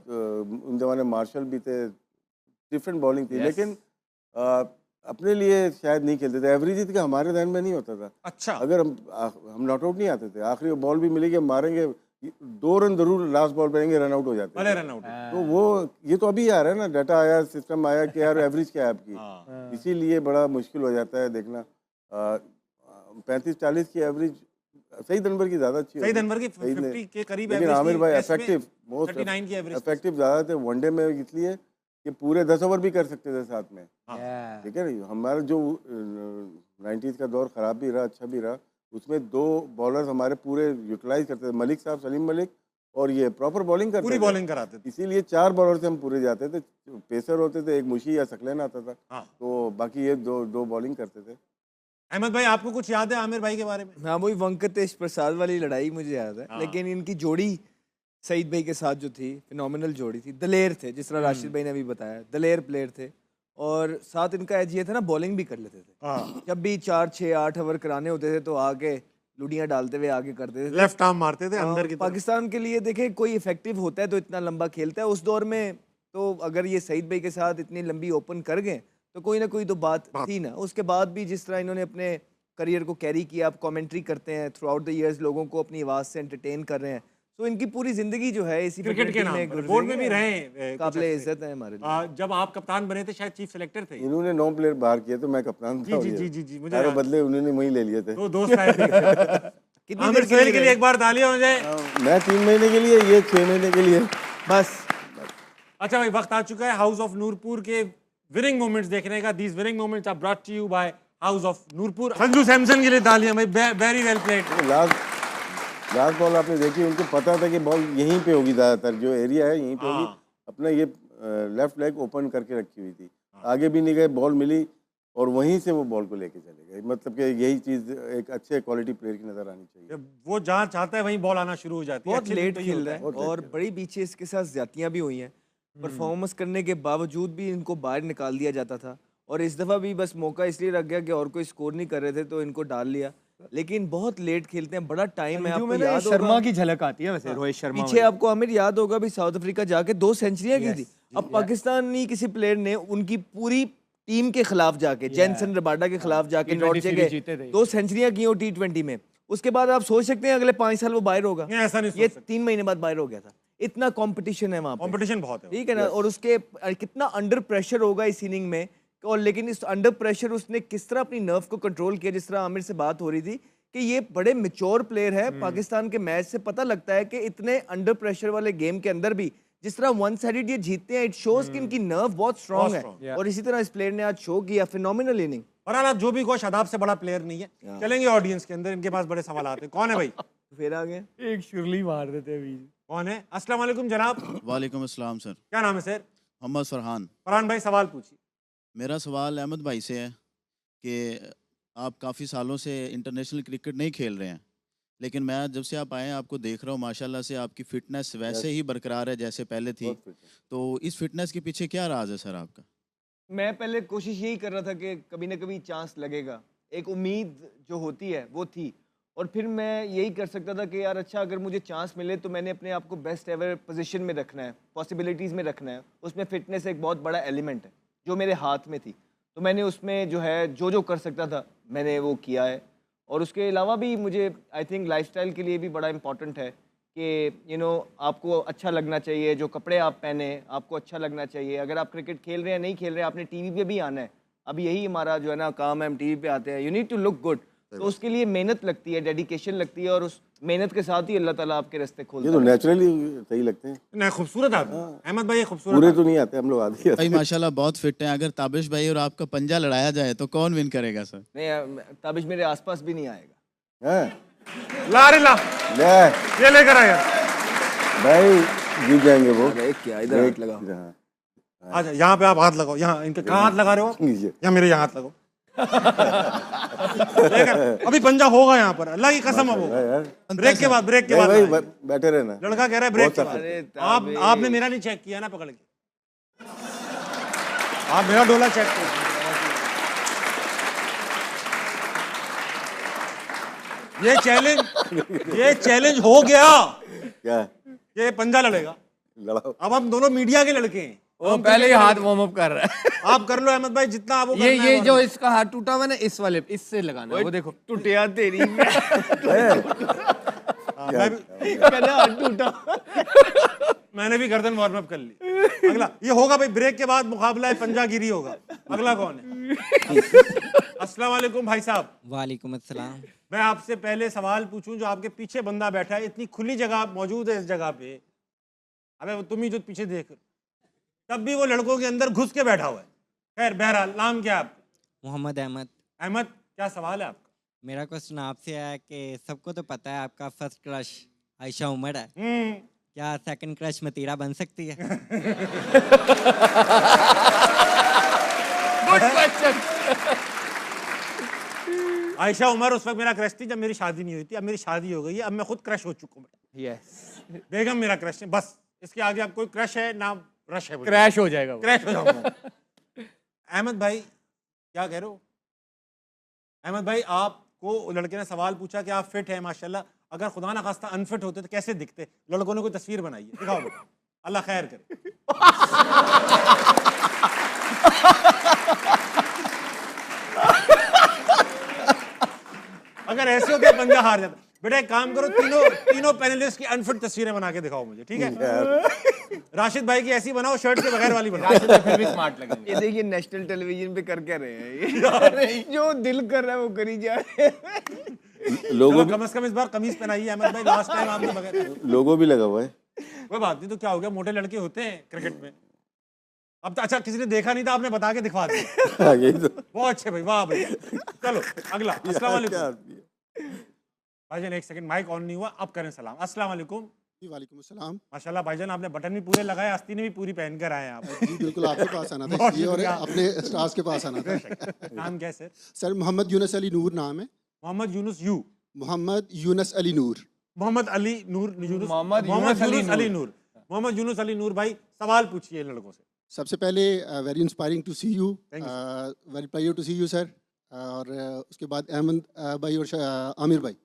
उन जमाने मार्शल भी थे, डिफरेंट बॉलिंग थी। Yes. लेकिन अपने लिए शायद नहीं खेलते थे, एवरेज का हमारे ध्यान में नहीं होता था। अच्छा, अगर हम नॉट आउट नहीं आते थे, आखिरी बॉल भी मिलेगी, मारेंगे 2 रन जरूर लास्ट बॉल पे आएंगे, रन आउट हो जाते भले थे। Run out. तो वो ये तो अभी आ रहा है ना, डाटा आया, सिस्टम आया कि यार एवरेज क्या है आपकी, इसीलिए बड़ा मुश्किल हो जाता है देखना। 35-40 की एवरेज सईद अनवर की ज्यादा अच्छी सईद होगी। अनवर की सईद ने- 50 के करीब लेकिन एवरेज आमिर थी, भाई टेस्ट में इफेक्टिव, मोस्ट 39 की एवरेज थी। इफेक्टिव ज्यादा थे वनडे में, इसलिए कि पूरे 10 ओवर भी कर सकते थे साथ में। Yeah. ठीक है ना, हमारा जो 90s का दौर खराब भी रहा, अच्छा भी रहा, उसमें 2 बॉलर्स हमारे पूरे यूटिलाइज करते थे, मलिक साहब, सलीम मलिक, और ये प्रॉपर बॉलिंग करते पूरी थे। बॉलिंग कराते थे। इसीलिए 4 बॉलर से हम पूरे जाते थे। पेसर होते थे, एक मुशी या सकलेन आता था, हाँ। तो बाकी ये दो बॉलिंग करते थे। अहमद भाई आपको कुछ याद है आमिर भाई के बारे में? हाँ, वही वेंकटेश प्रसाद वाली लड़ाई मुझे याद है। लेकिन इनकी जोड़ी सईद भाई के साथ जो थी, फिनोमिनल जोड़ी थी। दलेर थे, जिस तरह राशिद भाई ने अभी बताया, दलेर प्लेयर थे। और साथ इनका एज ये था ना, बॉलिंग भी कर लेते थे। जब भी 4, 6, 8 ओवर कराने होते थे तो आके लुडियां डालते हुए आगे करते थे। लेफ्ट आर्म मारते थे अंदर की तरफ। पाकिस्तान के लिए देखे, कोई इफेक्टिव होता है तो इतना लंबा खेलता है। उस दौर में तो अगर ये सईद भाई के साथ इतनी लंबी ओपन कर गए तो कोई ना कोई तो बात थी ना। उसके बाद भी जिस तरह इन्होंने अपने करियर को कैरी किया, आप कमेंट्री करते हैं थ्रू आउट द ईयर्स, लोगों को अपनी आवाज़ से एंटरटेन कर रहे हैं। तो इनकी पूरी जिंदगी जो है इसी क्रिकेट के नाम पर बोर्ड में भी रहे कुछ काबिल अच्छे। इज्जत है हमारे लिए। जब आप कप्तान बने थे शायद चीफ सेलेक्टर थे। इन्होंने 9 प्लेयर बाहर किए तो मैं कप्तान था। जी, जी, जी, जी, मुझे सारे याद है। बदले उन्होंने वही ले लिए थे। तो दोस्त आए थे। कितनी आमिर देर सोहेल के रहे? लिए एक बार तालियां हो जाए। मैं 3 महीने के लिए, ये 6 महीने के लिए। बस अच्छा भाई, वक्त आ चुका है हाउस ऑफ नूरपुर के विनिंग मोमेंट्स देखने का। These winning moments are brought to you by House of Noorpur. Sanju Samson के लिए तालियां भाई, very well played. Last ball आपने देखी, उनको पता था कि बॉल यहीं पे होगी, ज्यादातर जो एरिया है यहीं पे होगी। अपना ये लेफ्ट लेग ओपन करके रखी हुई थी, आगे भी नहीं गए, बॉल मिली और वहीं से वो बॉल को लेके चले गए। मतलब कि यही चीज एक अच्छे क्वालिटी प्लेयर की नजर आनी चाहिए। वो जहाँ चाहता है वहीं बॉल आना शुरू हो जाती है। बहुत अच्छे दिन लेट तो ये खेल होता रहा है। है बहुत late और खेल बड़ी पीछे इसके साथ ज्यादतियां भी हुई हैं। परफॉर्मेंस करने के बावजूद भी इनको बाहर निकाल दिया जाता था। और इस दफ़ा भी बस मौका इसलिए रख गया कि और कोई स्कोर नहीं कर रहे थे तो इनको डाल लिया। लेकिन बहुत लेट खेलते हैं, बड़ा टाइम है। संजू आपको में ना ये याद शर्मा होगा की झलक आती है वैसे, रोहित शर्मा पीछे, आपको आमिर याद होगा भी साउथ अफ्रीका जाके 2 सेंचुरियां की थी। अब पाकिस्तानी किसी प्लेयर ने उनकी पूरी टीम के खिलाफ जाके, जैनसन रबाडा के खिलाफ जाके T20 लौट सीरीज के जीते थे। 2 सेंचुरियां की हो T20 में। उसके बाद आप सोच सकते हैं अगले 5 साल वो बाहर होगा। नहीं, ऐसा नहीं सोच ये सकते। 3 महीने बाद बाहर हो गया था। इतना कंपटीशन है वहां पे, कंपटीशन बहुत है। ठीक है ना। और उसके कितना अंडर प्रेशर होगा इस इनिंग में। और लेकिन इस अंडर प्रेशर उसने किस तरह अपनी नर्व को कंट्रोल किया। जिस तरह आमिर से बात हो रही थी कि ये बड़े मैच्योर प्लेयर है। पाकिस्तान के मैच से पता लगता है कि इतने अंडर प्रेशर वाले गेम के अंदर भी जिस तरह वन साइडेड ये जीतते हैं, इट शोज कि इनकी नर्व बहुत स्ट्रांग strong, है। और इसी तरह इस प्लेयर ने आज शो किया, फिनोमिनल इनिंग। बहरहाल आप जो भी कहो, शादाब से बड़ा प्लेयर नहीं है। चलेंगे ऑडियंस के अंदर, इनके पास बड़े सवाल आते हैं। कौन है भाई? फिर आ गए एक शुरली मार देते अभी। कौन है? अस्सलाम वालेकुम जनाब। वालेकुम अस्सलाम सर। क्या नाम है सर? मोहम्मद फरहान। फरहान भाई सवाल पूछिए। मेरा सवाल अहमद भाई से है कि आप काफ़ी सालों से इंटरनेशनल क्रिकेट नहीं खेल रहे हैं, लेकिन मैं जब से आप आए हैं आपको देख रहा हूँ, माशाल्लाह से आपकी फ़िटनेस वैसे ही बरकरार है जैसे पहले थी। बहुत fit है। तो इस फिटनेस के पीछे क्या राज है सर आपका? मैं पहले कोशिश यही कर रहा था कि कभी ना कभी चांस लगेगा। एक उम्मीद जो होती है वो थी। और फिर मैं यही कर सकता था कि यार अच्छा अगर मुझे चांस मिले तो मैंने अपने आप को बेस्ट एवर पोजीशन में रखना है, पॉसिबिलिटीज़ में रखना है। उसमें फ़िटनेस एक बहुत बड़ा एलिमेंट है जो मेरे हाथ में थी। तो मैंने उसमें जो है जो कर सकता था मैंने वो किया है। और उसके अलावा भी मुझे आई थिंक लाइफस्टाइल के लिए भी बड़ा इंपॉर्टेंट है कि आपको अच्छा लगना चाहिए, जो कपड़े आप पहने आपको अच्छा लगना चाहिए। अगर आप क्रिकेट खेल रहे हैं नहीं खेल रहे हैं, आपने टीवी पे भी आना है। अब यही हमारा जो है ना काम है, हम टीवी पे आते हैं। You need to look good, तो उसके लिए मेहनत लगती है, डेडिकेशन लगती है, और उस मेहनत के साथ ही अल्लाह ताला आपके रास्ते खोलता ये तो है। नेचुरली सही लगते हैं। नहीं, खूबसूरत आदमी अहमद भाई, ये खूबसूरत पूरे आदमी। तो नहीं आते, हम लोग आधे ही आते भाई माशाल्लाह बहुत फिट हैं। अगर ताबिश भाई और आपका पंजा लड़ाया जाए तो कौन विन करेगा सर? नहीं, ताबिश मेरे आसपास भी नहीं आएगा। हैं। ला रे ला, ले ये लेकर आया। भाई जीत जाएंगे वो। अरे क्या इधर हाथ लगा। हाँ, अच्छा, यहाँ पे आप हाथ लगाओ, यहाँ इनके कहाँ हाथ लगा रहे हो आप? नीचे। यहाँ मेरे यहाँ हाथ लगाओ। लेकर अभी पंजा होगा यहाँ पर, अल्लाह की कसम है वो। यार ब्रेक के बाद, ब्रेक के नहीं बाद भाई बैठे रहना। लड़का कह रहा है ब्रेक के बहुत बाद। अरे आपने मेरा नहीं चेक किया ना पकड़ के, आप मेरा डोला चेक करो। ये चैलेंज हो गया, क्या ये पंजा लड़ेगा। लड़ाओ। अब हम दोनों मीडिया के लड़के हैं। वो पहले ही हाथ वार्म अप कर रहा है। आप कर लो अहमद भाई, जितना आप ये जो इसका हाथ टूटा हुआ ना, इस वाले इससे लगाना है, वो देखो। टूटिया तेरी मैंने भी गर्दन वार्म अप कर ली। अगला ये होगा भाई, ब्रेक के बाद मुकाबला है, पंजागिरी होगा। अगला कौन है? अस्सलाम वालेकुम भाई साहब। वालेकुम अस्सलाम। मैं आपसे पहले सवाल पूछूं, जो आपके पीछे बंदा बैठा है, इतनी खुली जगह मौजूद है इस जगह पे, अबे वो तुम ही जो पीछे देख, तब भी वो लड़कों के अंदर घुस के बैठा हुआ है। खैर बहरहाल, नाम क्या है आपका? मोहम्मद अहमद। अहमद, क्या सवाल है आपका? मेरा क्वेश्चन आपसे है कि सबको तो पता है आपका फर्स्ट क्रश आयशा उमर है, क्या सेकंड क्रश मतीरा बन सकती है? Good question. आयशा उमर उस वक्त मेरा क्रश थी जब मेरी शादी नहीं हुई थी। अब मेरी शादी हो गई है, अब मैं खुद क्रश हो चुका हूँ। यस, बेगम मेरा क्रश है, बस इसके आगे आप कोई क्रश है ना रश है, क्रैश हो जाएगा वो। क्रैश हो जाऊंगा। अहमद भाई क्या कह रहे हो? अहमद भाई, आपको लड़के ने सवाल पूछा कि आप फिट हैं माशाल्लाह, अगर खुदा ना खास्ता अनफिट होते तो कैसे दिखते? लड़कों ने कोई तस्वीर बनाई है, दिखाओ बेटा। अल्लाह खैर करे। अगर ऐसे होते पंजा हार जाता। बेटा एक काम करो, तीनों पैनलिस्ट की अनफिट तस्वीरें बना के दिखाओ मुझे, ठीक है? राशिद भाई की ऐसी बनाओ, शर्ट के बगैर वाली बनाओ। राशिद भाई फिर भी स्मार्ट लगेंगे। ये देखिए नेशनल टेलीविजन पे कर क्या रहे हैं ये। जो दिल कर रहा है वो करी जा रहे हैं। लोगों कम से कम इस बार कमीज पहनाई है अहमद भाई, लास्ट टाइम आपने बगैर। लोगो भी लगा हुआ है। कोई बात नहीं, तो क्या हो गया, मोटे लड़के होते हैं क्रिकेट में। अब तो अच्छा, किसी ने देखा नहीं था, आपने बता के दिखवा दिया। हाँ, यही तो। बहुत अच्छे भाई, वाह भाई। चलो अगला। अस्सलाम वालेकुम क्या आदमी है। भाईजान, एक सेकंड, माइक ऑन नहीं हुआ, अब करें सलाम। अस्सलाम वालेकुम। जी वालेकुम अस्सलाम। माशाल्लाह भाईजान, आपने बटन भी पूरे लगाए, आस्तीन भी पूरी पहन कर आए हैं आप। जी बिल्कुल, आपके पास आना था बहुत इसलिए और शुक्रिया। अपने स्टार्स के पास आना था। नाम क्या है सर? सर मोहम्मद यूनस अली नूर नाम है। मोहम्मद यूनुस यू। मोहम्मद यूनस अली नूर। मोहम्मद अली नूर यूनुस। मोहम्मद मोहम्मद यूनुस अली यूनुस अली नूर। मोहम्मद यूनुस अली नूर भाई, सवाल पूछिए लड़कों से। सबसे पहले very inspiring to see you, Thank very pleasure to see you sir. और उसके बाद अहमद भाई और आमिर भाई,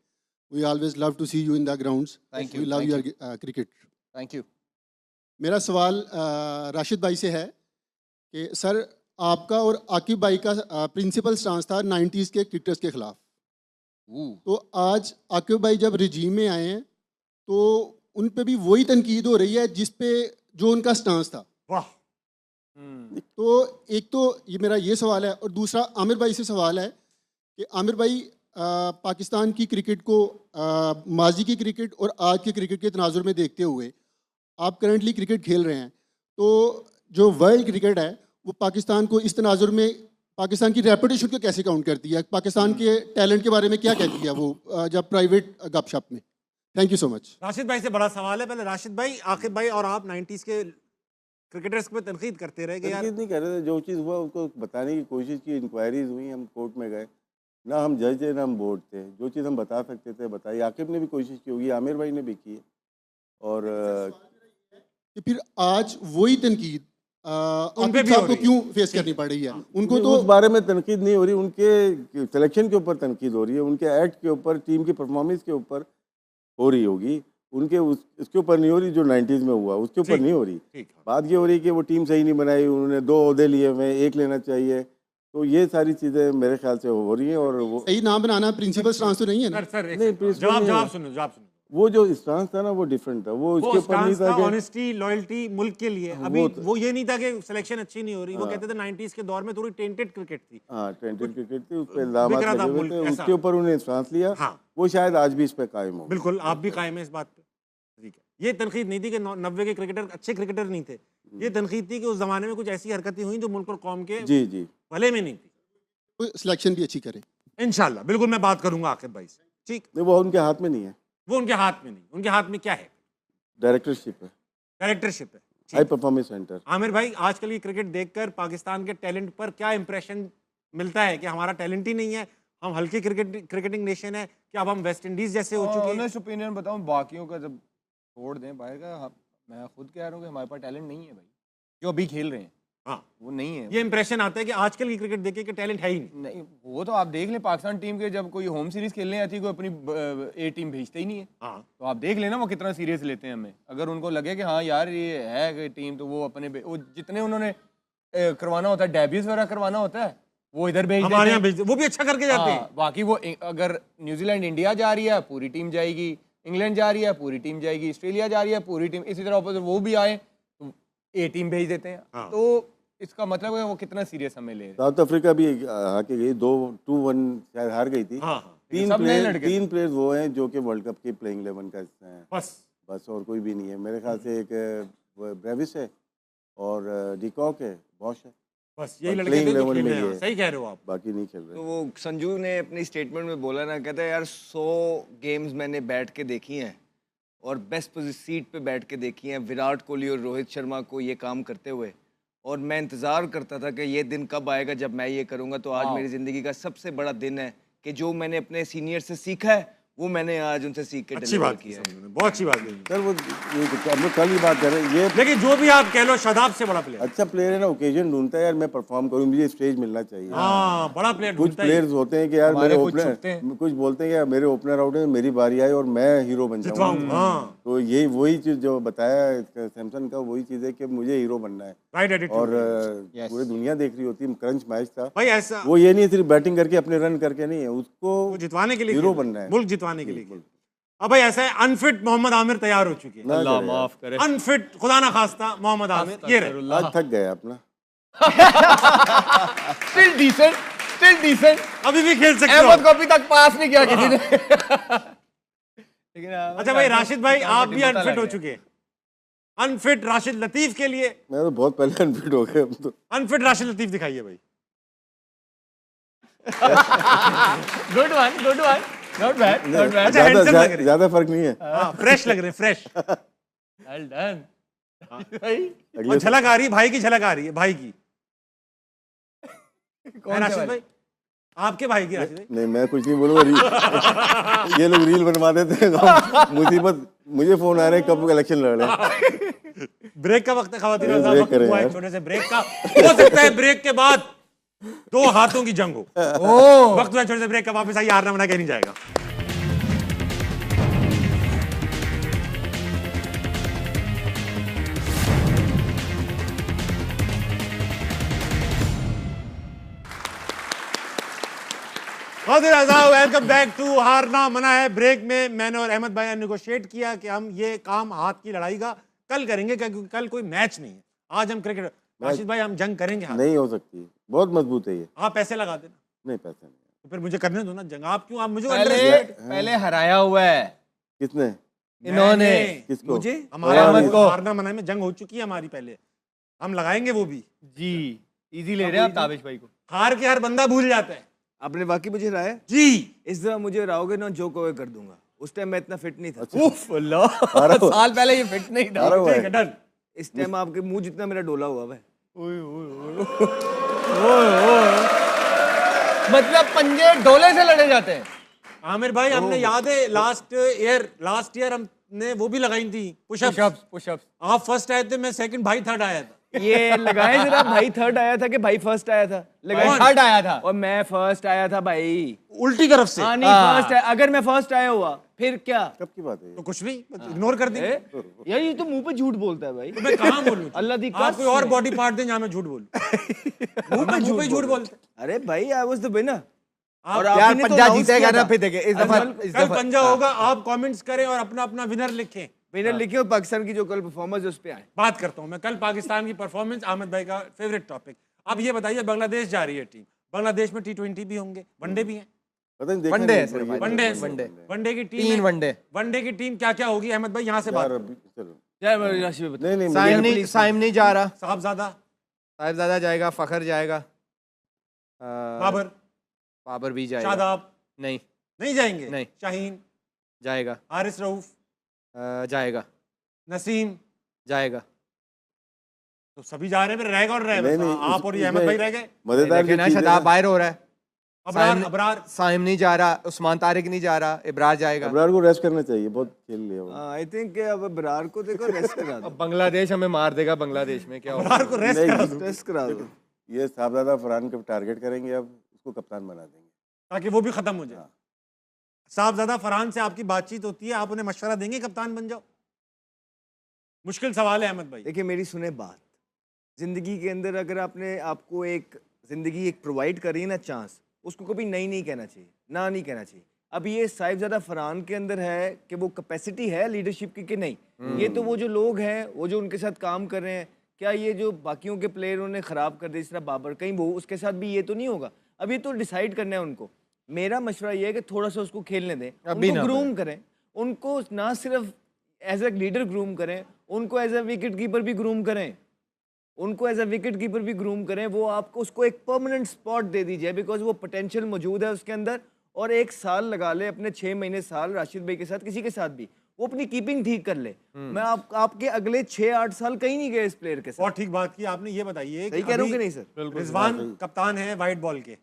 we always love to see you in the grounds. Thank you, we love thank your cricket. Thank you. मेरा सवाल राशिद भाई से है कि सर आपका और आकिब भाई का प्रिंसिपल स्टांस था 90s के क्रिकेटर्स के खिलाफ। तो आज आकिब भाई जब रिजीम में आए हैं तो उन पे भी वही तनकीद हो रही है जिस पे जो उनका स्टांस था। वाह। तो एक तो ये मेरा ये सवाल है, और दूसरा आमिर भाई से सवाल है कि आमिर भाई पाकिस्तान की क्रिकेट को माजी की क्रिकेट और आज की क्रिकेट के तनाजुर में देखते हुए आप करंटली क्रिकेट खेल रहे हैं, तो जो वर्ल्ड क्रिकेट है वो पाकिस्तान को इस तनाजुर में पाकिस्तान की रेपुटेशन को कैसे काउंट करती है, पाकिस्तान के टैलेंट के बारे में क्या कहती है वो जब प्राइवेट गपशप में? Thank you so much. Rashid भाई से बड़ा सवाल है। पहले राशिद भाई, आकिब भाई और आप 90s के क्रिकेटर्स पे तनकीद करते रहे कि यार तनकीद नहीं कर रहे थे, जो चीज़ हुआ उसको बताने की कोशिश की, इंक्वायरीज हुई, हम कोर्ट में गए, ना हम जज थे ना हम बोर्ड थे, जो चीज़ हम बता सकते थे बताई। आकिब ने भी कोशिश की होगी, आमिर भाई ने भी की है। और कि फिर आज वही तनकीद उन पे आकिब भी हो साहब को रही क्यों फेस करनी पड़ रही है? उनको तो उस बारे में तनकीद नहीं हो रही, उनके सिलेक्शन के ऊपर तनकीद हो रही है, उनके एक्ट के ऊपर, टीम की परफॉर्मेंस के ऊपर हो रही होगी, उनके इसके ऊपर नहीं हो रही जो 90s में हुआ उसके ऊपर नहीं हो रही। ठीक। बात ये हो रही कि वो टीम सही नहीं बनाई, उन्होंने 2 ओहदे लिए हुए, 1 लेना चाहिए, तो ये सारी चीज़ें मेरे ख्याल से हो रही हैं। और वो सही नाम बनाना प्रिंसिपल स्टांस तो नहीं है ना? सर एक नहीं, सेकंड, principle नहीं है। जवाब सुनो। वो जो स्टांस था ना वो डिफरेंट था, वो उसके ऊपर नहीं था कि ऑनेस्टी लॉयल्टी मुल्क के लिए। अभी वो ये नहीं था कि सिलेक्शन अच्छी नहीं हो रही, वो कहते थे 90s के दौर में थोड़ी टेंटेड क्रिकेट थी। हाँ ट्रेंटेड क्रिकेट थी, उस पे इल्जामात बिखरा था लगे हुए मुल्क, थे, ऐसा। उसके ऊपर उन्हें स्टांस लिया। हाँ। वो शायद आज भी इस पे कायम हो। बिल्कुल, आप भी कायम है इस बात पे। ठीक है, ये तनकीद नहीं थी कि 90 के क्रिकेटर अच्छे क्रिकेटर नहीं थे, ये तनकीद थी कि उस जमाने में कुछ ऐसी हरकतें हुई जो मुल्क और कौम के जी जी भले में नहीं थी। तो सिलेक्शन भी अच्छी करें। इंशाल्लाह, बिल्कुल मैं बात करूंगा आकिब भाई से। ठीक, नहीं वो उनके हाथ में नहीं है, वो उनके हाथ में नहीं, उनके हाथ में क्या है? डायरेक्टरशिप है, डायरेक्टरशिप है। High performance centre. आमिर भाई, आजकल की क्रिकेट देखकर पाकिस्तान के टैलेंट पर क्या इंप्रेशन मिलता है कि हमारा टैलेंट ही नहीं है, हम हल्की क्रिकेटिंग नेशन है, कि अब हम वेस्ट इंडीज जैसे हो चुके हैं? ऑनेस्ट ओपिनियन बताऊं, बाकियों का जब छोड़ दें बाहर का, मैं खुद कह रहा हूँ कि हमारे पास टैलेंट नहीं है भाई, जो अभी खेल रहे हैं। हाँ, वो नहीं है। ये इंप्रेशन आता है कि आजकल की क्रिकेट देखे कि टैलेंट है ही नहीं। नहीं, वो तो आप देख लें, पाकिस्तान टीम के जब कोई होम सीरीज खेलने आती है, कोई अपनी ए टीम भेजते ही नहीं है। हाँ, तो आप देख लेना वो कितना सीरियस लेते हैं हमें। अगर उनको लगे कि हाँ यार ये है कि टीम, तो वो अपने वो जितने उन्होंने करवाना होता है, डेब्यूज वगैरह करवाना होता है, वो इधर भेज हमारे देते यहाँ हैं। भेजते, वो भी अच्छा करके जाते हैं। हाँ, बाकी वो अगर न्यूजीलैंड इंडिया जा रही है पूरी टीम जाएगी, इंग्लैंड जा रही है पूरी टीम जाएगी, ऑस्ट्रेलिया जा रही है पूरी टीम, इसी तरह ऑपोजिट वो भी आए तो ए टीम भेज देते हैं। हाँ। तो इसका मतलब है वो कितना सीरियस हमें ले रहे हैं। साउथ अफ्रीका भी हाके गई, 2-1 शायद हार गई थी। हाँ, हाँ, सब नए लड़के थे। 3 प्लेयर्स वो हैं जो कि वर्ल्ड कप की प्लेइंग 11 का हिस्सा हैं, बस बस और कोई भी नहीं है। मेरे ख्याल से एक ब्रेविस है और डिकॉक है, बॉश है, बस यही और लड़के playing थे जो level खेल में रहे ही हैं। है। सही कह रहे हो आप। बाकी नहीं खेल तो रहे। वो संजू ने अपनी स्टेटमेंट में बोला ना, कहता है यार 100 गेम्स मैंने बैठ के देखी हैं और बेस्ट सीट पे बैठ के देखी हैं विराट कोहली और रोहित शर्मा को ये काम करते हुए, और मैं इंतज़ार करता था कि ये दिन कब आएगा जब मैं ये करूँगा। तो आज मेरी ज़िंदगी का सबसे बड़ा दिन है कि जो मैंने अपने सीनियर से सीखा है वो मैंने आज उनसे सीख के अच्छी डिलीवर बात की किया है। संजू ने, बहुत अच्छी बात की। सर वो हम लोग कल ही बात कर रहे हैं, ये लेकिन जो भी आप कह लो, शादाब से बड़ा प्लेयर। अच्छा प्लेयर है ना, ओकेजन ढूंढता है यार मैं परफॉर्म करूँ, मुझे स्टेज मिलना चाहिए। हाँ, बड़ा प्लेयर कुछ ढूंढता है। प्लेयर्स होते हैं कि यार हमारे मेरे कुछ ओपनर छुपते हैं। कुछ बोलते हैं यार मेरे ओपनर आउट है, मेरी बारी आई और मैं हीरो बन जितवाऊं, जाऊंगा। हाँ, तो यही वही चीज जो बताया सैमसन का, वही चीज है कि मुझे हीरो बनना है। Right attitude. और पूरी दुनिया देख रही होती है, क्रंच मैच था भाई ऐसा वो, ये नहीं सिर्फ बैटिंग करके अपने रन करके नहीं है, उसको वो जितवाने के लिए हीरो खेल, बनना है, मुल्क जितवाने के लिए खेल। अब भाई ऐसा है, अनफिट मोहम्मद आमिर तैयार हो चुके हैं। ना अल्लाह करे यार। माफ करे। अनफिट खुदा ना खास्ता मोहम्मद आमिर ये रहे। आज थक गए अपना। Still decent, still decent. अभी भी खेल सकते हो। अहमद को अभी तक पास नहीं किया किसी ने। लेकिन अच्छा भाई राशिद भाई, आप भी अनफिट हो चुके हैं। अनफिट राशिद लतीफ के लिए, मैं तो बहुत पहले अनफिट हो गए हम तो। अनफिट राशिद लतीफ दिखाइए भाई। Good one, good one, not bad, not bad. अच्छा, handsome लग रहे हैं। ज्यादा फर्क नहीं है। हाँ, फ्रेश लग रहे हैं, फ्रेश। वेल डन भाई। और झलक आ रही है, भाई की झलक आ रही है, भाई की। कौन राशिद से भाई, आपके भाई की राशिद भाई। नहीं मैं कुछ नहीं बोलूँगा। ये लोग रील बनवा देते हैं, मुसीबत मुझे फोन आ रहे हैं कब इलेक्शन लड़ रहे हैं। ब्रेक का वक्त है खवातीन और ब्रेक वक्त करें हुआ है यार। छोटे से ब्रेक का। हो सकता है ब्रेक के बाद 2 हाथों की जंग हो। वक्त हुआ है छोटे से ब्रेक का, वापस आइए, हारना मना कहीं नहीं जाएगा। वेलकम बैक टू हारना मना है। ब्रेक में मैंने और अहमद भाई ने निगोशिएट किया कि हम ये काम हाथ की लड़ाई का कल करेंगे, क्योंकि कल कोई मैच नहीं है। आज हम क्रिकेट, राशिद भाई हम जंग करेंगे हाथ। नहीं हो सकती, बहुत मजबूत है ये। आप पैसे लगा देना, नहीं पैसा नहीं। तो फिर मुझे करने दो ना जंग। आप क्यों, आप मुझे पहले हराया हुआ है किसने? इन्होंने। किसको? मुझे हमारा अहमद को। हारना मना में जंग हो चुकी है हमारी पहले, हम लगाएंगे वो भी। जी इजी ले रहे हैं आप ताबिश भाई को। हार के हर बंदा भूल जाता है आपने वाकई मुझे हराया। जी। इस दफा मुझे हराओगे ना, जो कहोगे कर दूंगा। उस टाइम मैं इतना फिट नहीं था। उफ अल्लाह, साल पहले ये फिट नहीं था। हारा हुआ ठीक है। है, डन। इस टाइम आपके मुंह जितना मेरा डोला हुआ है। मतलब पंजे डोले से लड़े जाते हैं। आमिर भाई हमने याद है लास्ट ईयर हमने वो भी लगाई थी पुशअप्स। पुशअप्स आप फर्स्ट आए थे, मैं सेकंड, भाई थर्ड आया था। ये लगाए जरा, भाई थर्ड आया था कि भाई फर्स्ट आया था? लगाए। थर्ड आया था और मैं फर्स्ट आया था भाई। उल्टी तरफ से। हाँ नहीं फर्स्ट है। अगर मैं फर्स्ट आया हुआ फिर क्या? कब की बात है ये? तो कुछ नहीं, इग्नोर कर देंगे। यार ये तो मुंह पे झूठ बोलता है भाई। तो मैं कहाँ बोलूं? अल्लाह दी आप कोई और बॉडी पार्ट दें जहाँ मैं झूठ बोलूं। मुंह पे झूठ बोलते। अरे भाई आई वाज द विनर। और आप यार आपने तो पंजा announce जीतेगा किया ना था। फिर देखे इस दफा कल पंजा होगा, आप कमेंट्स करें और अपना अपना विनर लिखें। विनर लिखे और पाकिस्तान की जो कल परफॉर्मेंस है उस पे आए। बात करता हूं मैं कल पाकिस्तान की परफॉर्मेंस, अहमद भाई का फेवरेट टॉपिक। अब ये बताइए, बांग्लादेश जा रही है टीम, बांग्लादेश में T20 भी होंगे, वनडे भी हैं। पता नहीं, देखा वनडे नहीं, है सिर्फ, ये वनडे वनडे। वनडे की टीम 3 है। वनडे। वनडे की टीम क्या क्या होगी अहमद भाई, यहाँ से बात यार करो। अभी चलो। जय राशि में बताओ। नहीं नहीं साइम नहीं जा रहा, साहबजादा, साहिबजादा जाएगा, फखर जाएगा, बाबर, बाबर भी जाएगा, शादाब नहीं नहीं जाएंगे, नहीं। शाहीन, जाएगा, हारिस रऊफ, जाएगा, नसीम, जाएगा। तो सभी जा रहे हैं, फिर रहेगा और रहे नहीं, बस। नहीं, आप और ये अहमद भाई रह गए। मजेदार लेकिन जो ना चीज़ है शदाब ना, बाहर हो रहा है, अबरार, अबरार, साइम नहीं जा रहा, उस्मान तारिक नहीं जा रहा, इब्रार जाएगा। अबरार को रेस्ट करना चाहिए, बहुत खेल लिया वो। आई थिंक अब बरार को देखो रेस्ट करा दो। अब बांग्लादेश हमें मार देगा, बांग्लादेश में क्या होगा? अबरार को रेस्ट करा नहीं, दो, रेस्ट करा दो। ये साहबजादा फरहान को टारगेट करेंगे, अब उसको कप्तान बना देंगे। ताकि वो भी खत्म हो जाए। साहबजादा फरहान से आपकी बातचीत होती है, आप उन्हें मशवरा देंगे कप्तान बन जाओ? मुश्किल सवाल है अहमद भाई। देखिए मेरी सुने बात, जिंदगी के अंदर अगर आपने आपको एक जिंदगी एक प्रोवाइड करी है ना चांस, उसको कभी नहीं कहना चाहिए, ना नहीं कहना चाहिए। अब ये साहिबजादा फरहान के अंदर है कि वो कैपेसिटी है लीडरशिप की कि नहीं। ये तो वो जो लोग हैं, वो जो उनके साथ काम कर रहे हैं, क्या ये जो बाकियों के प्लेयर उन्हें ख़राब कर दे, जिस तरह बाबर, कहीं वो उसके साथ भी ये तो नहीं होगा। अब ये तो डिसाइड करना है उनको। मेरा मशवरा ये है कि थोड़ा सा उसको खेलने दें, अभी उनको ना ग्रूम करें, उनको ना सिर्फ एज ए लीडर ग्रूम करें, उनको एज ए विकेट कीपर भी ग्रूम करें, उनको एज ए विकेट कीपर भी ग्रूम करें। वो आपको उसको एक परमानेंट स्पॉट दे दीजिए, बिकॉज वो पोटेंशियल मौजूद है उसके अंदर। और 1 साल लगा ले, अपने 6 महीने साल राशिद भाई के साथ, किसी के साथ भी, वो अपनी कीपिंग ठीक कर ले। मैं आपके अगले 6-8 साल कहीं नहीं गए इस प्लेयर के साथ। बहुत ठीक बात की आपने। ये बताइए सही कह रहा हूँ कि नहीं सर? रिजवान कप्तान है वाइट बॉल के,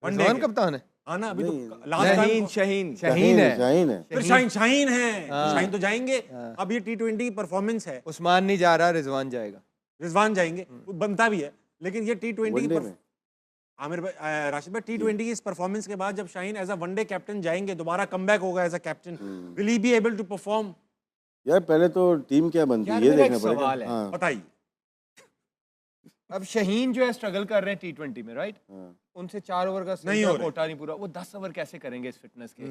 वनडे रिजवान के। कप्तान है, हाँ ना, अभी तो लास्ट शाहीन टाइम शाहीन शाहीन है, शाहीन है। फिर शाहीन है, शाहीन तो जाएंगे। अब ये T20 परफॉर्मेंस है, उस्मान नहीं जा रहा, रिजवान जाएगा। रिजवान जाएंगे, वो बनता भी है। लेकिन ये T20 वनडे में आमिर भाई, राशिद भाई, T20 की इस परफॉर्मेंस के बाद जब Shaheen as a one day captain जाएंगे, दोबारा कमबैक होगा as a captain, will he be able to perform? यार पहले तो टीम क्या बनती है यार ये मेरा एक देखना पड़ेगा। सवाल है। हाँ, बताइए। अब शहीन जो है स्ट्रगल कर रहे हैं T20 में, राइट? हाँ। उनसे 4 ओवर का नहीं हो रहे। कोटा नहीं पूरा, वो 10 ओवर कैसे करेंगे इस फिटनेस के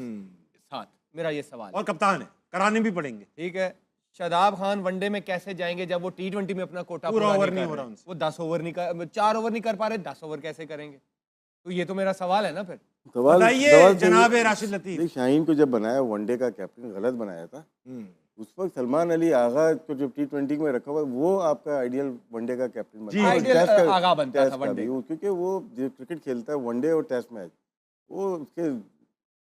साथ? मेरा ये सवाल है। और कप्तान है, कराने भी पड़ेंगे। ठीक है, शादाब खान वनडे में कैसे जाएंगे जब वो T20 में अपना कोटा पूरा पूरा ओवर नहीं नहीं कर हो रहे? रहा उनसे। वो 10 ओवर नहीं कर, 4 ओवर नहीं कर पा रहे, 10 ओवर कैसे करेंगे? तो ये तो मेरा सवाल है ना फिर। सवाल बताइए सवाल तो जनाब ये- राशिद लतीफ। नहीं, शाहीन को जब बनाया वनडे का कैप्टन, गलत बनाया था। उस वक्त सलमान अली आगा को जब T20 में रखा हुआ, वो आपका आइडियल वनडे का कैप्टन जी, बना। आइडियल टेस्ट का- आगा बनता टेस्ट था का वनडे भी, क्योंकि वो जो क्रिकेट खेलता है वनडे और टेस्ट मैच, वो उसके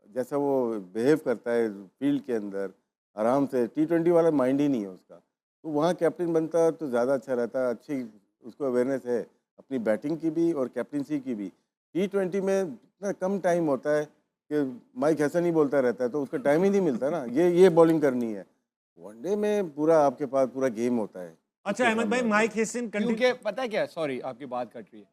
जैसा वो बिहेव करता है फील्ड के अंदर आराम से, T20 वाला माइंड ही नहीं है उसका। तो वहाँ कैप्टन बनता तो ज़्यादा अच्छा रहता। अच्छी उसको अवेयरनेस है अपनी बैटिंग की भी और कैप्टनसी की भी। T20 में इतना कम टाइम होता है कि माइक हसन ही बोलता रहता है, तो उसका टाइम ही नहीं मिलता ना, ये बॉलिंग करनी है। वनडे में पूरा आपके पास पूरा गेम होता है। अच्छा अहमद भाई, माइक हेसन क्योंकि पता है क्या, सॉरी आपकी बात कट रही है,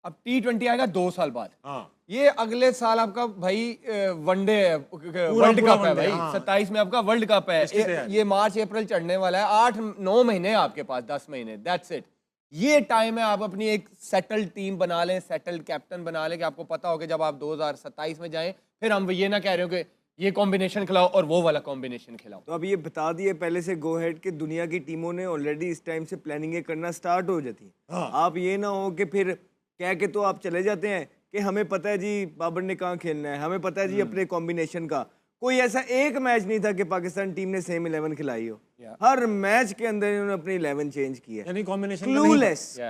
अब T20 आएगा 2 साल बाद, हाँ, ये अगले साल आपका भाई वनडे वर्ल्ड पूरा कप है वनडे, भाई, हाँ। 27 में आपका वर्ल्ड कप है। इसकी तैयारी। ये मार्च अप्रैल चढ़ने वाला है, 8-9 महीने आपके पास, 10 महीने, दैट्स इट। ये टाइम है, आप अपनी एक सेटल्ड टीम बना लें, सेटल्ड कैप्टन बना लें, कि आपको पता हो कि जब आप 2027 में जाएं, फिर हम ये ना कह रहे हो कि ये कॉम्बिनेशन खिलाओ और वो वाला कॉम्बिनेशन खिलाओ। तो अब ये बता दिए पहले से गो हेड कि दुनिया की टीमों ने ऑलरेडी इस टाइम से प्लानिंगें करना स्टार्ट हो जाती हैं। हाँ। आप ये ना हो कि फिर कह के तो आप चले जाते हैं कि हमें पता है जी बाबर ने कहाँ खेलना है, हमें पता है जी अपने कॉम्बिनेशन का। कोई ऐसा एक मैच नहीं था कि पाकिस्तान टीम ने सेम 11 खिलाई हो। हर मैच के अंदर इन्होंने अपनी 11 चेंज की है। यानी कॉम्बिनेशन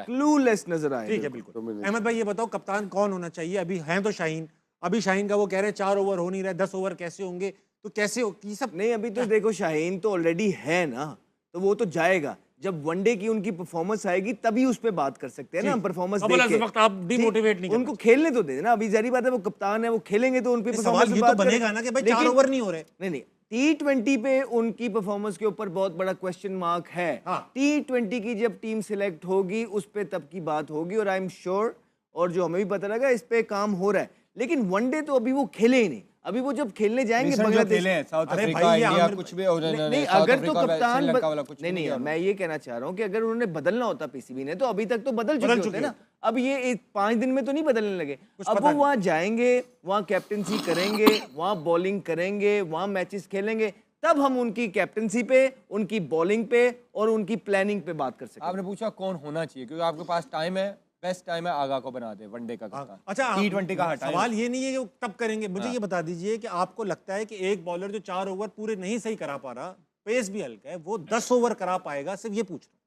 क्लूलेस नजर आए। ठीक है, बिल्कुल। अहमद भाई ये बताओ, कप्तान कौन होना चाहिए? अभी हैं तो शाहीन, अभी शाहीन का वो कह रहे हैं 4 ओवर हो नहीं रहे, 10 ओवर कैसे होंगे? तो कैसे हो ये सब? नहीं, अभी तो देखो शाहीन तो ऑलरेडी है ना, तो वो तो जाएगा। जब वनडे की उनकी परफॉर्मेंस आएगी तभी उस पर बात कर सकते हैं ना, परफॉर्मेंस अब इस वक्त आप डिमोटिवेट नहीं उनको खेलने तो दे ना। अभी जारी बात है वो कप्तान है, वो खेलेंगे तो उन पे सवाल ये तो बनेगा ना कि भाई 4 ओवर नहीं हो रहे। नहीं, T20 पे उनकी परफॉर्मेंस के ऊपर बहुत बड़ा क्वेश्चन मार्क है। हाँ। T20 की जब टीम सिलेक्ट होगी उस पे तब की बात होगी, और आई एम श्योर, और जो हमें भी पता लगा, इस पे काम हो रहा है। लेकिन वनडे तो अभी वो खेले ही नहीं। अभी वो जब खेलने जाएंगे रिसेंट जो बांग्लादेश, खेले हैं साउथ अरे अफ्रीका, भाई, ये इंडिया, आमिर कुछ भी और नहीं साउथ अगर तो अफ्रीका, कप्तान श्रीलंका वाला कुछ नहीं नहीं नहीं किया मैं ये कहना चाह रहा हूँ कि अगर उन्होंने बदलना होता पीसीबी ने तो अभी तक तो बदल चुके होते ना। अब ये 5 दिन में तो नहीं बदलने लगे। अब वो वहाँ जाएंगे, वहाँ कैप्टनसी करेंगे, वहाँ बॉलिंग करेंगे, वहाँ मैचेस खेलेंगे, तब हम उनकी कैप्टनसी पे, उनकी बॉलिंग पे और उनकी प्लानिंग पे बात कर सकते हैं। आपने पूछा कौन होना चाहिए, क्योंकि आपके पास टाइम है, बेस्ट टाइम है आगा को बना दे वनडे का कप्तान। अच्छा, T20 का हटाएं। सवाल ये नहीं है कि वो कब करेंगे, मुझे ये बता दीजिए कि आपको लगता है कि एक बॉलर जो 4 ओवर पूरे नहीं सही करा पा रहा, पेस भी हल्का है, वो 10 ओवर करा पाएगा? सिर्फ ये पूछ रहा हूं।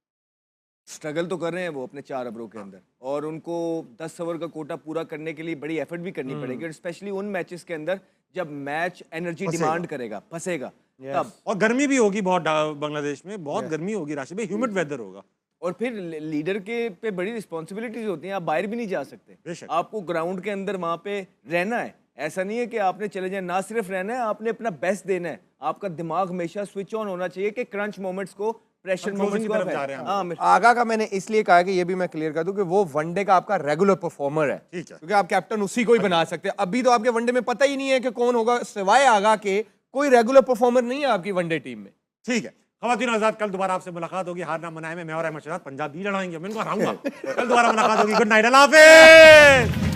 स्ट्रगल तो कर रहे हैं वो अपने 4 ओवरों के अंदर, और उनको 10 ओवर का कोटा पूरा करने के लिए बड़ी एफर्ट भी करनी पड़ेगी, और स्पेशली उन मैचेस के अंदर जब मैच एनर्जी डिमांड करेगा, फंसेगा तब। और गर्मी भी होगी बहुत बांग्लादेश में, बहुत गर्मी होगी राशिद भाई, ह्यूमिड वेदर होगा। और फिर लीडर के पे बड़ी रिस्पॉन्सिबिलिटीज होती हैं, आप बाहर भी नहीं जा सकते, बेशक। आपको ग्राउंड के अंदर वहाँ पे रहना है। ऐसा नहीं है कि आपने चले जाए, ना सिर्फ रहना है, आपने अपना बेस्ट देना है। आपका दिमाग हमेशा स्विच ऑन होना चाहिए कि क्रंच मोमेंट्स को, प्रेशर हम closing मोमेंट्स की को तरफ आप- जा रहे हैं। हाँ, मैं- आगा का मैंने इसलिए कहा कि ये भी मैं क्लियर कर दूं कि वो वनडे का आपका रेगुलर परफॉर्मर है, ठीक है। क्योंकि आप कैप्टन उसी को ही बना सकते हैं। अभी तो आपके वनडे में पता ही नहीं है कि कौन होगा, सिवाय आगा के कोई रेगुलर परफॉर्मर नहीं है आपकी वनडे टीम में। ठीक है ख़वातीन आज़ाद, कल दोबारा आपसे मुलाकात होगी। हारना मनाए में मैं और अहमद शहजाद पंजाब भी लड़ाएंगे, मैं इनको हराऊंगा। कल दोबारा मुलाकात होगी। गुड नाइट, अल्लाह हाफिज़।